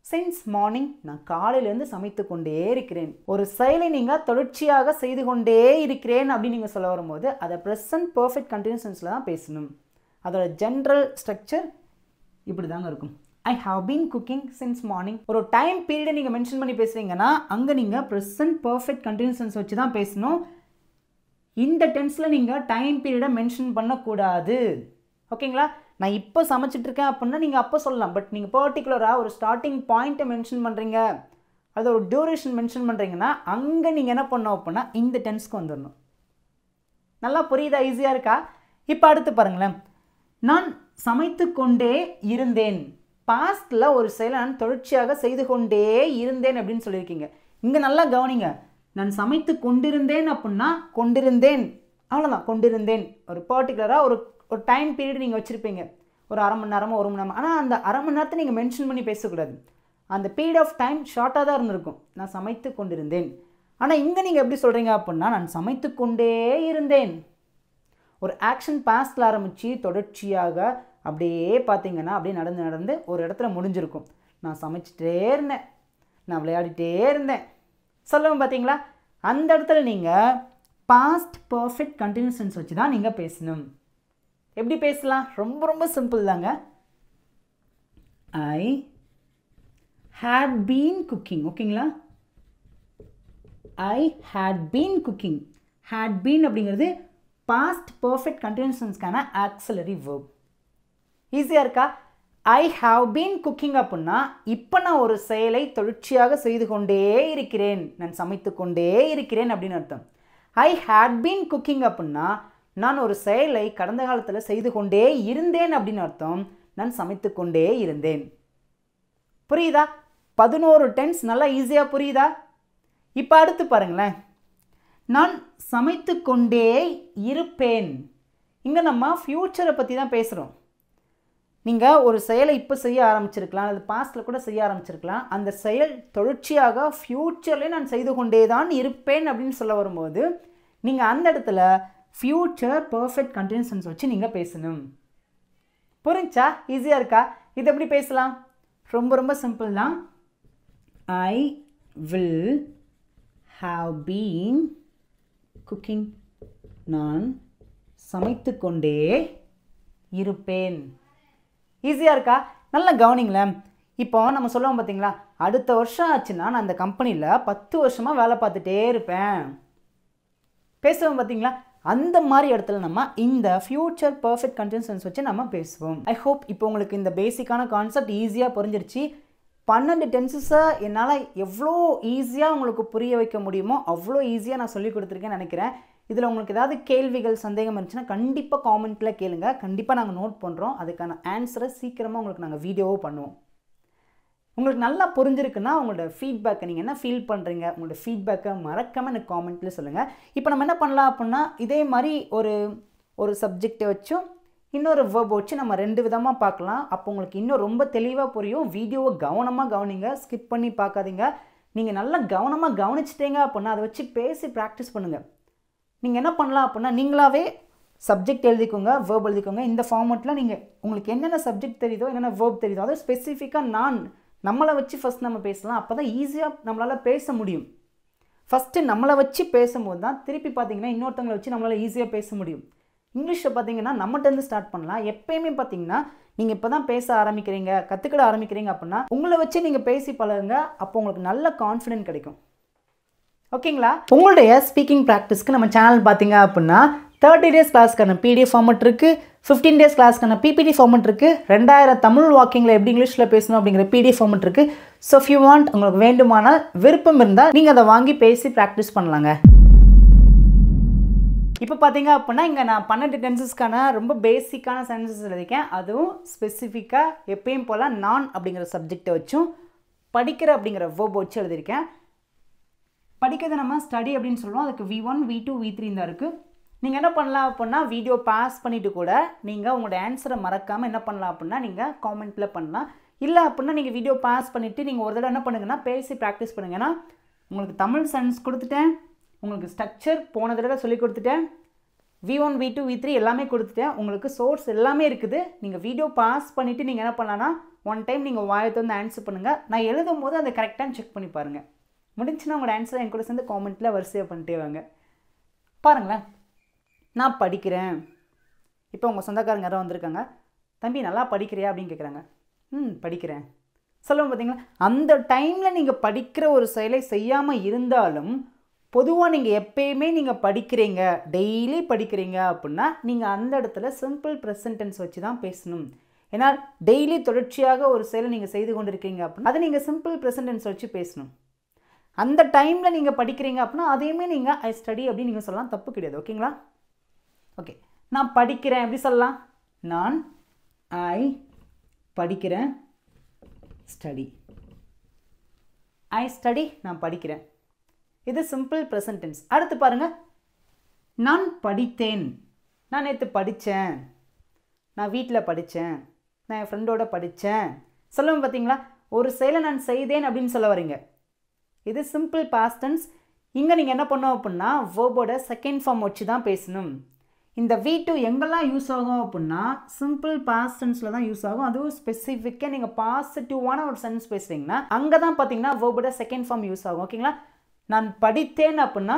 [SPEAKER 1] since morning. நான் காலையிலேருந்து சமைத்து கொண்டே இருக்கிறேன். ஒரு செயலை நீங்கள் தொடர்ச்சியாக செய்து கொண்டே இருக்கிறேன் அப்படின்னு நீங்கள் சொல்ல வரும்போது அதை ப்ரெசன்ட் பர்ஃபெக்ட் கண்டினியூஸ் டென்ஸில் தான் பேசணும். அதோட ஜென்ரல் ஸ்ட்ரக்சர் இப்படி தாங்க இருக்கும். I have been cooking since morning. ஒரு டைம் பீரியடை நீங்கள் மென்ஷன் பண்ணி பேசுகிறீங்கன்னா அங்கே நீங்கள் ப்ரெசன்ட் பர்ஃபெக்ட் கண்டினியூஸ் டென்ஸ் வச்சு தான் பேசணும். இந்த டென்ஸில் நீங்கள் டைம் பீரியடை மென்ஷன் பண்ணக்கூடாது. ஓகேங்களா? நான் இப்போ சமைச்சிட்ருக்கேன் அப்படின்னா நீங்கள் அப்போ சொல்லலாம். பட் நீங்கள் பர்டிகுலராக ஒரு ஸ்டார்டிங் பாயிண்ட்டை மென்ஷன் பண்ணுறீங்க, அது ஒரு டியூரேஷன் மென்ஷன் பண்ணுறீங்கன்னா அங்கே நீங்கள் என்ன பண்ணோம் அப்படின்னா இந்த டென்ஸ்க்கு வந்துடணும். நல்லா புரியுதா? ஈஸியாக இருக்கா? இப்போ அடுத்து பாருங்களேன். நான் சமைத்து கொண்டே இருந்தேன். பாஸ்டில் ஒரு செயலை நான் தொடர்ச்சியாக செய்து கொண்டே இருந்தேன் அப்படின்னு சொல்லியிருக்கீங்க. இங்கே நல்லா கவனிங்க. நான் சமைத்து கொண்டிருந்தேன் அப்படின்னா கொண்டிருந்தேன், அவ்வளோதான், கொண்டிருந்தேன். ஒரு பர்டிகுலராக ஒரு டைம் பீரியட் நீங்கள் வச்சுருப்பீங்க, ஒரு அரை மணி நேரமோ 1 மணி நேரமோ. ஆனால் அந்த அரை மணி நேரத்தை நீங்கள் மென்ஷன் பண்ணி பேசக்கூடாது. அந்த பீரியட் ஆஃப் டைம் ஷார்ட்டாக தான் இருந்திருக்கும். நான் சமைத்து கொண்டிருந்தேன். ஆனால் இங்கே நீங்கள் எப்படி சொல்கிறீங்க அப்படின்னா நான் சமைத்து கொண்டே இருந்தேன். ஒரு ஆக்ஷன் பாஸ்டில் ஆரம்பித்து தொடர்ச்சியாக அப்படியே பார்த்தீங்கன்னா அப்படியே நடந்து நடந்து ஒரு இடத்துல முடிஞ்சிருக்கும். நான் சமைச்சிட்டே இருந்தேன், நான் விளையாடிட்டே இருந்தேன் சொல்லுவோம் பார்த்தீங்களா? அந்த இடத்துல நீங்கள் பாஸ்ட் பர்ஃபெக்ட் கண்டினியூஸ் டென்ஸ் வச்சு தான் நீங்கள் பேசணும். எப்படி பேசலாம்? ரொம்ப ரொம்ப சிம்பிள் தாங்க. I had been cooking. ஓகேங்களா? I had been cooking. Had been அப்படிங்கிறது பாஸ்ட் பர்ஃபெக்ட் கண்டினியூஸ் டென்ஸ்க்கான ஆக்ஸிலரி வெர்ப். ஈஸியாக இருக்கா? ஐ ஹாவ் பீன் குக்கிங் அப்படின்னா இப்போ நான் ஒரு செயலை தொடர்ச்சியாக செய்து கொண்டே இருக்கிறேன், நான் சமைத்து கொண்டே இருக்கிறேன் அப்படின்னு அர்த்தம். ஐ ஹேட் பீன் குக்கிங் அப்படின்னா நான் ஒரு செயலை கடந்த காலத்தில் செய்து கொண்டே இருந்தேன் அப்படின்னு அர்த்தம். நான் சமைத்து கொண்டே இருந்தேன். புரியுதா? 11 டென்ஸ் நல்லா ஈஸியாக புரியுதா? இப்போ அடுத்து பாருங்களேன். நான் சமைத்து கொண்டே இருப்பேன். இங்கே நம்ம ஃப்யூச்சரை பற்றி தான் பேசுகிறோம். நீங்கள் ஒரு செயலை இப்போ செய்ய ஆரம்பிச்சிருக்கலாம், அல்லது பாஸ்டில் கூட செய்ய ஆரம்பிச்சிருக்கலாம். அந்த செயல் தொடர்ச்சியாக ஃப்யூச்சர்லேயே நான் செய்து கொண்டே தான் இருப்பேன் அப்படின்னு சொல்ல வரும்போது நீங்கள் அந்த இடத்துல ஃப்யூச்சர் பர்ஃபெக்ட் கண்டினியூஸ் டென்ஸ் வச்சு நீங்கள் பேசணும். புரிஞ்சா? ஈஸியாக இருக்கா? இது எப்படி பேசலாம்? ரொம்ப ரொம்ப சிம்பிள் தான். ஐ வில் ஹாவ் பீன் குக்கிங். நான் சமைத்து கொண்டே இருப்பேன். ஈஸியாக இருக்கா? நல்லா கவனிங்களேன். இப்போ நம்ம சொல்லுவோம் பார்த்தீங்களா, அடுத்த வருஷம் ஆச்சுன்னா நான் அந்த கம்பெனியில் 10 வருஷமாக வேலை பார்த்துட்டே இருப்பேன் பேசுவோம் பார்த்தீங்களா? அந்த மாதிரி இடத்துல நம்ம இந்த ஃப்யூச்சர் பர்ஃபெக்ட் கண்டினியூஸ் டென்ஸ் வச்சு நம்ம பேசுவோம். ஐ ஹோப் இப்போ உங்களுக்கு இந்த பேசிக்கான கான்செப்ட் ஈஸியாக புரிஞ்சிருச்சு. 12 டென்சஸை என்னால் எவ்வளோ ஈஸியாக உங்களுக்கு புரிய வைக்க முடியுமோ அவ்வளோ ஈஸியாக நான் சொல்லி கொடுத்துருக்கேன்னு நினைக்கிறேன். இதில் உங்களுக்கு ஏதாவது கேள்விகள் சந்தேகம் இருந்துச்சுன்னா கண்டிப்பாக காமெண்ட்டில் கேளுங்க. கண்டிப்பாக நாங்கள் நோட் பண்ணுறோம். அதுக்கான ஆன்சரை சீக்கிரமாக உங்களுக்கு நாங்கள் வீடியோவோ பண்ணுவோம். உங்களுக்கு நல்லா புரிஞ்சிருக்குன்னா உங்களோட ஃபீட்பேக்கை நீங்கள் என்ன ஃபீல் பண்ணுறீங்க, உங்களோட ஃபீட்பேக்கை மறக்காமல் எனக்கு காமெண்ட்டில் சொல்லுங்கள். இப்போ நம்ம என்ன பண்ணலாம் அப்படின்னா இதே மாதிரி ஒரு சப்ஜெக்டை வச்சும் இன்னொரு வேர்ப் வச்சு நம்ம 2 விதமாக பார்க்கலாம். அப்போ உங்களுக்கு இன்னும் ரொம்ப தெளிவாக புரியும். வீடியோவை கவனமாக கவனிங்க, ஸ்கிப் பண்ணி பார்க்காதீங்க. நீங்கள் நல்லா கவனமாக கவனிச்சிட்டீங்க அப்படின்னா அதை வச்சு பேசி ப்ராக்டிஸ் பண்ணுங்கள். நீங்கள் என்ன பண்ணலாம் அப்படின்னா நீங்களாவே சப்ஜெக்ட் எழுதிக்கோங்க, வேர்ப் எழுதிக்கோங்க. இந்த ஃபார்மெட்டில் நீங்கள் உங்களுக்கு என்னென்ன சப்ஜெக்ட் தெரியுதோ, என்னென்ன வேர்ப் தெரியுதோ அதை ஸ்பெசிஃபிக்காக நம்மளை வச்சு ஃபஸ்ட் நம்ம பேசலாம். அப்போ தான் ஈஸியாக நம்மளால் பேச முடியும். ஃபஸ்ட்டு நம்மளை வச்சு பேசும்போது தான் திருப்பி பார்த்தீங்கன்னா இன்னொருத்தவங்களை வச்சு நம்மளால் ஈஸியாக பேச முடியும். இங்கிலீஷில் பார்த்தீங்கன்னா நம்மகிட்டேருந்து ஸ்டார்ட் பண்ணலாம். எப்பயுமே பார்த்தீங்கன்னா நீங்கள் இப்போ தான் பேச ஆரம்பிக்கிறீங்க, கற்றுக்கிட ஆரம்பிக்கிறீங்க அப்படின்னா உங்களை வச்சு நீங்கள் பேசி பழகுங்க. அப்போ உங்களுக்கு நல்ல கான்ஃபிடென்ட் கிடைக்கும். ஓகேங்களா? உங்களுடைய ஸ்பீக்கிங் ப்ராக்டிஸ்க்கு நம்ம சேனல் பார்த்தீங்க அப்படின்னா 30 days கிளாஸ்க்கான PDF ஃபார்மெட் இருக்குது, 15 days கிளாஸ்க்கான PPT ஃபார்மெட் இருக்குது, 2000 தமிழ் வாக்கிங்கில் எப்படி இங்கிலீஷில் பேசணும் அப்படிங்கிற PDF ஃபார்மெட் இருக்குது. ஸோ இஃப் யூ வாண்ட், உங்களுக்கு வேண்டுமானால் விருப்பம் இருந்தால் நீங்கள் அதை வாங்கி பேசி ப்ராக்டிஸ் பண்ணலாங்க. இப்போ பார்த்தீங்க அப்படின்னா இங்கே நான் 12 டென்சஸ்க்கான ரொம்ப பேசிக்கான சென்டென்சஸ் எழுதியிருக்கேன். அதுவும் ஸ்பெசிஃபிக்காக எப்பயும் போல் நான் அப்படிங்கிற சப்ஜெக்டை வச்சும் படிக்கிற அப்படிங்கிற வேர்ப் வச்சு எழுதியிருக்கேன். படிக்கிறது நம்ம ஸ்டடி அப்படின்னு சொல்லுவோம். அதுக்கு V1, V2, V3 தான் இருக்குது. நீங்கள் என்ன பண்ணலாம் அப்படின்னா வீடியோ பாஸ் பண்ணிவிட்டு கூட நீங்கள் உங்களோட ஆன்சரை மறக்காமல் என்ன பண்ணலாம் அப்படின்னா நீங்கள் காமெண்ட்டில் பண்ணலாம். இல்லை அப்படின்னா நீங்கள் வீடியோ பாஸ் பண்ணிவிட்டு நீங்கள் ஒரு தடவை என்ன பண்ணுங்கன்னா பேசி ப்ராக்டிஸ் பண்ணுங்க. ஏன்னா உங்களுக்கு தமிழ் சென்டென்ஸ் கொடுத்துட்டேன், உங்களுக்கு ஸ்ட்ரக்சர் போன தடவை சொல்லி கொடுத்துட்டேன், V1, V2, V3 எல்லாமே கொடுத்துட்டேன், உங்களுக்கு சோர்ஸ் எல்லாமே இருக்குது. நீங்கள் வீடியோ பாஸ் பண்ணிவிட்டு நீங்கள் என்ன பண்ணலான்னா ஒன் டைம் நீங்கள் வாயத்தை வந்து ஆன்சர் பண்ணுங்கள். நான் எழுதும் போது அதை கரெக்டாக செக் பண்ணி பாருங்கள். முடிஞ்சுன்னா உங்களோட ஆன்சரை என் கூட சேர்ந்து காமெண்ட்டில் வரிசையாக பண்ணிட்டே வாங்க. பாருங்களேன், நான் படிக்கிறேன். இப்போ உங்கள் சொந்தக்காரங்க யாரும் வந்திருக்காங்க, தம்பி நல்லா படிக்கிறியா அப்படின்னு கேட்குறாங்க. படிக்கிறேன் சொல்லுவோம் பார்த்தீங்களா? அந்த டைமில் நீங்கள் படிக்கிற ஒரு செயலை செய்யாமல் இருந்தாலும் பொதுவாக நீங்கள் எப்பயுமே நீங்கள் படிக்கிறீங்க, டெய்லி படிக்கிறீங்க அப்படின்னா நீங்கள் அந்த இடத்துல சிம்பிள் ப்ரெசன்ட் டென்ஸ் வச்சு தான் பேசணும். ஏன்னா டெய்லி தொடர்ச்சியாக ஒரு செயலை நீங்கள் செய்து கொண்டிருக்கீங்க அப்படின்னா அதை நீங்கள் சிம்பிள் ப்ரெசன்ட் டென்ஸ் வச்சு பேசணும். அந்த டைமில் நீங்கள் படிக்கிறீங்க அப்படின்னா அதையுமே நீங்கள் ஐ ஸ்டடி அப்படின்னு நீங்கள் சொல்லலாம், தப்பு கிடையாது. ஓகேங்களா? ஓகே, நான் படிக்கிறேன் எப்படி சொல்லலாம்? நான் ஐ படிக்கிறேன், ஸ்டடி. ஐ ஸ்டடி, நான் படிக்கிறேன். இது சிம்பிள் ப்ரெசன்ட் டென்ஸ். அடுத்து பாருங்க, நான் படித்தேன். நான் நேற்று படித்தேன், நான் வீட்டில் படித்தேன், நான் என் ஃப்ரெண்டோட படித்தேன். சொல்லுவேன் பார்த்தீங்களா? ஒரு செயலை நான் செய்தேன் அப்படின்னு சொல்ல வரீங்க. இது சிம்பிள் பாஸ்ட் டென்ஸ். இங்கே நீங்கள் என்ன பண்ணோம் அப்படின்னா வேர்போட செகண்ட் ஃபார்ம் வச்சு தான் பேசணும். இந்த V2 எங்கெல்லாம் யூஸ் ஆகும் அப்படின்னா சிம்பிள் பாஸ்ட் டென்ஸில் தான் யூஸ் ஆகும். அதுவும் ஸ்பெசிஃபிக்காக நீங்கள் பாசிட்டிவான ஒரு சென்ஸ் பேசுகிறீங்கன்னா அங்கே தான் பார்த்தீங்கன்னா வேர்போட செகண்ட் ஃபார்ம் யூஸ் ஆகும். ஓகேங்களா? நான் படித்தேன் அப்படின்னா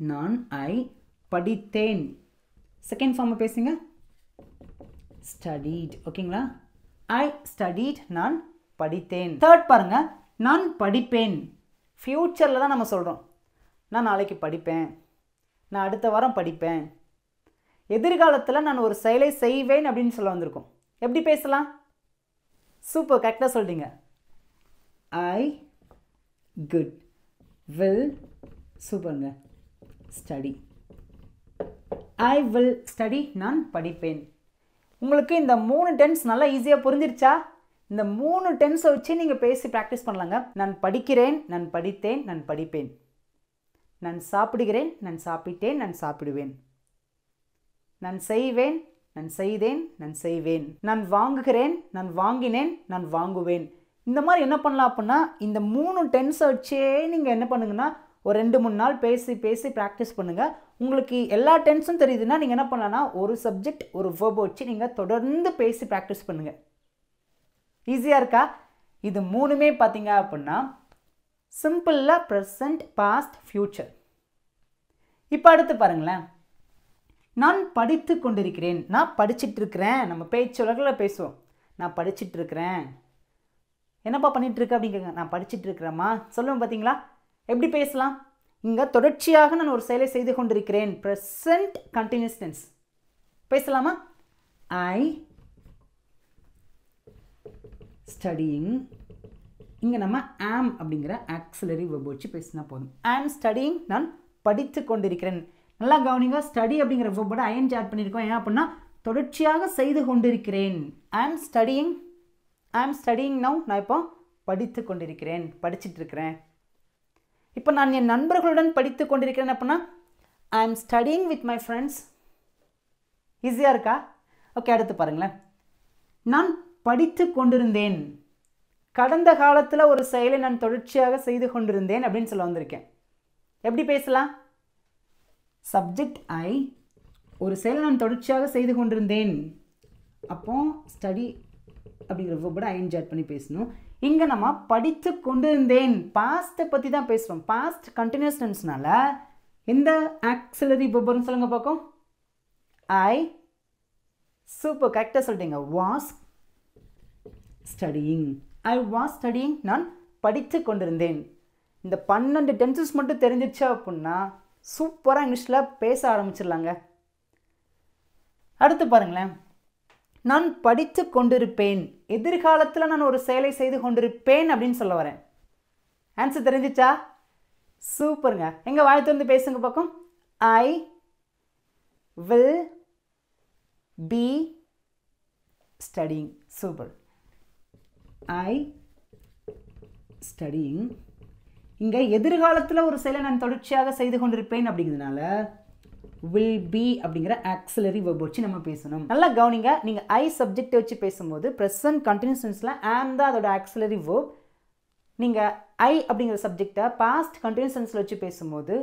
[SPEAKER 1] நான் ஐ படித்தேன். செகண்ட் ஃபார்மை பேசுங்க, ஸ்டடீட். ஓகேங்களா? ஐ ஸ்டடீட், நான் படித்தேன். தேர்ட் பாருங்க, நான் படிப்பேன். ஃப்யூச்சரில் தான் நம்ம சொல்கிறோம். நான் நாளைக்கு படிப்பேன், நான் அடுத்த வாரம் படிப்பேன். எதிர்காலத்தில் நான் ஒரு செயலை செய்வேன் அப்படின்னு சொல்ல வந்திருக்கோம். எப்படி பேசலாம்? சூப்பர், கரெக்டாக சொல்லிட்டீங்க. ஐ குட் வில், சூப்பருங்க, ஸ்டடி. ஐ வில் ஸ்டடி, நான் படிப்பேன். உங்களுக்கு இந்த 3 டென்ஸ் நல்லா ஈஸியாக புரிஞ்சிருச்சா? இந்த 3 டென்ஸை வச்சு நீங்கள் பேசி ப்ராக்டிஸ் பண்ணலாங்க. நான் படிக்கிறேன், நான் படித்தேன், நான் படிப்பேன். நான் சாப்பிடுகிறேன், நான் சாப்பிட்டேன், நான் சாப்பிடுவேன். நான் செய்வேன், நான் செய்தேன், நான் செய்வேன். நான் வாங்குகிறேன், நான் வாங்கினேன், நான் வாங்குவேன். இந்த மாதிரி என்ன பண்ணலாம் அப்படின்னா இந்த 3 டென்ஸை வச்சே நீங்கள் என்ன பண்ணுங்கன்னா ஒரு 2-3 நாள் பேசி பேசி ப்ராக்டிஸ் பண்ணுங்கள். உங்களுக்கு எல்லா டென்ஸும் தெரியுதுன்னா நீங்கள் என்ன பண்ணலான்னா ஒரு சப்ஜெக்ட் ஒரு வேர்பை வச்சு நீங்கள் தொடர்ந்து பேசி ப்ராக்டிஸ் பண்ணுங்கள். ஈஸியாக இருக்கா? இது 3மே பார்த்தீங்க அப்படின்னா சிம்பிளில் ப்ரெசண்ட், பாஸ்ட், ஃப்யூச்சர். இப்போ அடுத்து பாருங்களேன், நான் படித்து கொண்டிருக்கிறேன். நான் படிச்சுட்டு இருக்கிறேன். நம்ம பேச்சு உலகில் பேசுவோம். நான் படிச்சுட்டு இருக்கிறேன். என்னப்பா பண்ணிட்டு இருக்க அப்படிங்க. நான் படிச்சுட்டு இருக்கிறேம்மா சொல்லுவோம் பார்த்தீங்களா? எப்படி பேசலாம்? இங்கே தொடர்ச்சியாக நான் ஒரு செயலை செய்து கொண்டிருக்கிறேன். ப்ரெசண்ட் கண்டினியூஸ் டென்ஸ் பேசலாமா? ஐ ஸ்டடியிங். இங்கே நம்ம ஆம் அப்படிங்கிற ஆக்சிலரி வெர்ப் வச்சு பேசினா போதும். ஆம் ஸ்டடியிங், நான் படித்து கொண்டிருக்கிறேன். நல்லா கவனிங்க, ஸ்டடி அப்படிங்கிற வெர்போட ஐஎன்ஜி ஆட் பண்ணியிருக்கோம். ஏன் அப்படின்னா தொடர்ச்சியாக செய்து கொண்டிருக்கிறேன். ஆம் ஸ்டடியிங், ஆம் ஸ்டடியிங் நவ். நான் இப்போ படித்து கொண்டிருக்கிறேன், படிச்சுட்டு இருக்கிறேன். இப்போ நான் என் நண்பர்களுடன் படித்து கொண்டிருக்கிறேன் அப்படின்னா ஐ ஆம் ஸ்டடியிங் வித் மை ஃப்ரெண்ட்ஸ். ஈஸியாக இருக்கா? ஓகே, அடுத்து பாருங்களேன், நான் படித்து கொண்டிருந்தேன். கடந்த காலத்தில் ஒரு செயலை நான் தொடர்ச்சியாக செய்து கொண்டிருந்தேன் அப்படின்னு சொல்ல வந்திருக்கேன். எப்படி பேசலாம்? சப்ஜெக்ட் ஐ, ஒரு செயலை நான் தொடர்ச்சியாக செய்து கொண்டிருந்தேன். அப்போ ஸ்டடி அப்படிங்கிற வெர்போட ஐஎன்ஜி ஆட் பண்ணி பேசணும். இங்கே நம்ம படித்து கொண்டிருந்தேன், பாஸ்ட்டை பற்றி தான் பேசுகிறோம். பாஸ்ட் கண்டினியூஸ் டென்ஸ்னால எந்த ஆக்சிலரி வெர்ப்னு சொல்லுங்க பார்க்கும்? ஐ. சூப்பர், கரெக்டாக சொல்லிட்டீங்க. Was studying. I was studying, நான் படித்து கொண்டிருந்தேன். இந்த 12 டென்சஸ் மட்டும் தெரிஞ்சிருச்சு அப்படின்னா சூப்பராக இங்கிலீஷில் பேச ஆரம்பிச்சிடலாங்க. அடுத்து பாருங்களேன், நான் படித்து கொண்டிருப்பேன். எதிர்காலத்தில் நான் ஒரு செயலை செய்து கொண்டிருப்பேன் அப்படின்னு சொல்ல வரேன். ஆன்சர் தெரிஞ்சிச்சா? சூப்பருங்க. எங்கே வாய் திறந்து பேசுங்க பார்க்கும்? ஐ will B studying. Super. I studying. இங்கே எதிர்காலத்தில் ஒரு செயலை நான் தொடர்ச்சியாக செய்து கொண்டிருப்பேன் அப்படிங்கிறதுனால will be அப்படிங்கிற ஆக்சிலரி வெர்ப் வச்சு நம்ம பேசணும். நல்லா கவனிங்க, நீங்கள் ஐ சப்ஜெக்ட் வச்சு பேசும்போது ப்ரெசன்ட் கண்டினியூஸ் டென்ஸில் ஆம் தான் அதோட ஆக்சிலரி வெர்ப். நீங்கள் ஐ அப்படிங்கிற சப்ஜெக்டை பாஸ்ட் கண்டினியூஸ் டென்ஸில் வச்சு பேசும்போது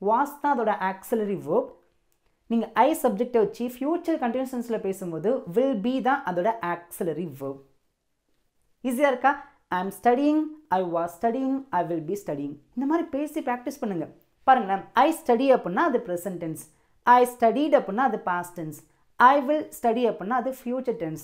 [SPEAKER 1] வாஸ் தான் அதோட ஆக்சிலரி வெர்ப். நீங்கள் ஐ சப்ஜெக்டை வச்சு ஃபியூச்சர் கண்டினியூஸ் டென்ஸில் பேசும்போது will be தான் அதோட ஆக்சிலரி வெர்ப். ஈஸியாக இருக்கா? ஐ ஆம் studying, I was studying, I will B studying. இந்த மாதிரி பேசி ப்ராக்டிஸ் பண்ணுங்கள். பாருங்களேன், ஐ ஸ்டடி அப்படின்னா அது ப்ரெசன்ட் டென்ஸ், ஐ ஸ்டடிட் அப்படின்னா அது past tense, I will study அப்படின்னா அது future tense,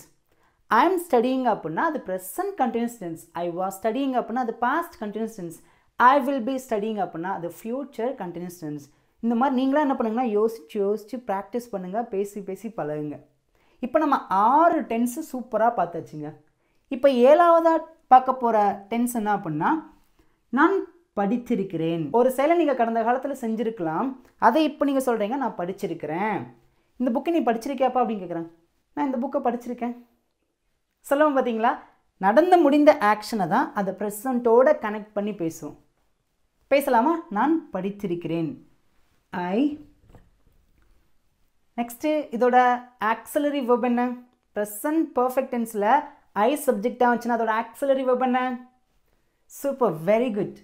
[SPEAKER 1] I am studying அப்படின்னா அது present continuous tense, I was studying அப்படின்னா அது past continuous tense, I will be studying அப்படின்னா அது ஃப்யூச்சர் கண்டினியூஸ் டென்ஸ். இந்த மாதிரி நீங்களாம் என்ன பண்ணுங்கன்னா யோசித்து ப்ராக்டிஸ் பண்ணுங்கள், பேசி பழகுங்க. இப்போ நம்ம 6 டென்ஸு சூப்பராக பார்த்தாச்சுங்க. இப்போ 7ஆவதாக பார்க்க போகிற டென்ஸ் என்ன அப்படின்னா நான் படித்திருக்கிறேன். ஒரு செயலை நீங்கள் கடந்த காலத்தில் செஞ்சுருக்கலாம், அதை இப்போ நீங்கள் சொல்கிறீங்க நான் படிச்சிருக்கிறேன். இந்த புக்கை நீ படிச்சிருக்கியாப்பா அப்படின்னு கேட்குறேன். நான் இந்த புக்கை படிச்சிருக்கேன் சொல்லுவோம். பார்த்தீங்களா, நடந்து முடிந்த ஆக்ஷனை தான் அதை ப்ரெசண்ட்டோட கனெக்ட் பண்ணி பேசுவோம். பேசலாமா? நான் படித்திருக்கிறேன். ஐ. நெக்ஸ்ட்டு இதோட ஆக்ஸிலரி வெர்ப் என்ன? ப்ரெசன்ட் பர்ஃபெக்ட் டென்ஸில் ஐ சப்ஜெக்டாக வந்துச்சுன்னா அதோட ஆக்ஸிலரி வெர்ப் என்ன? Super, very good.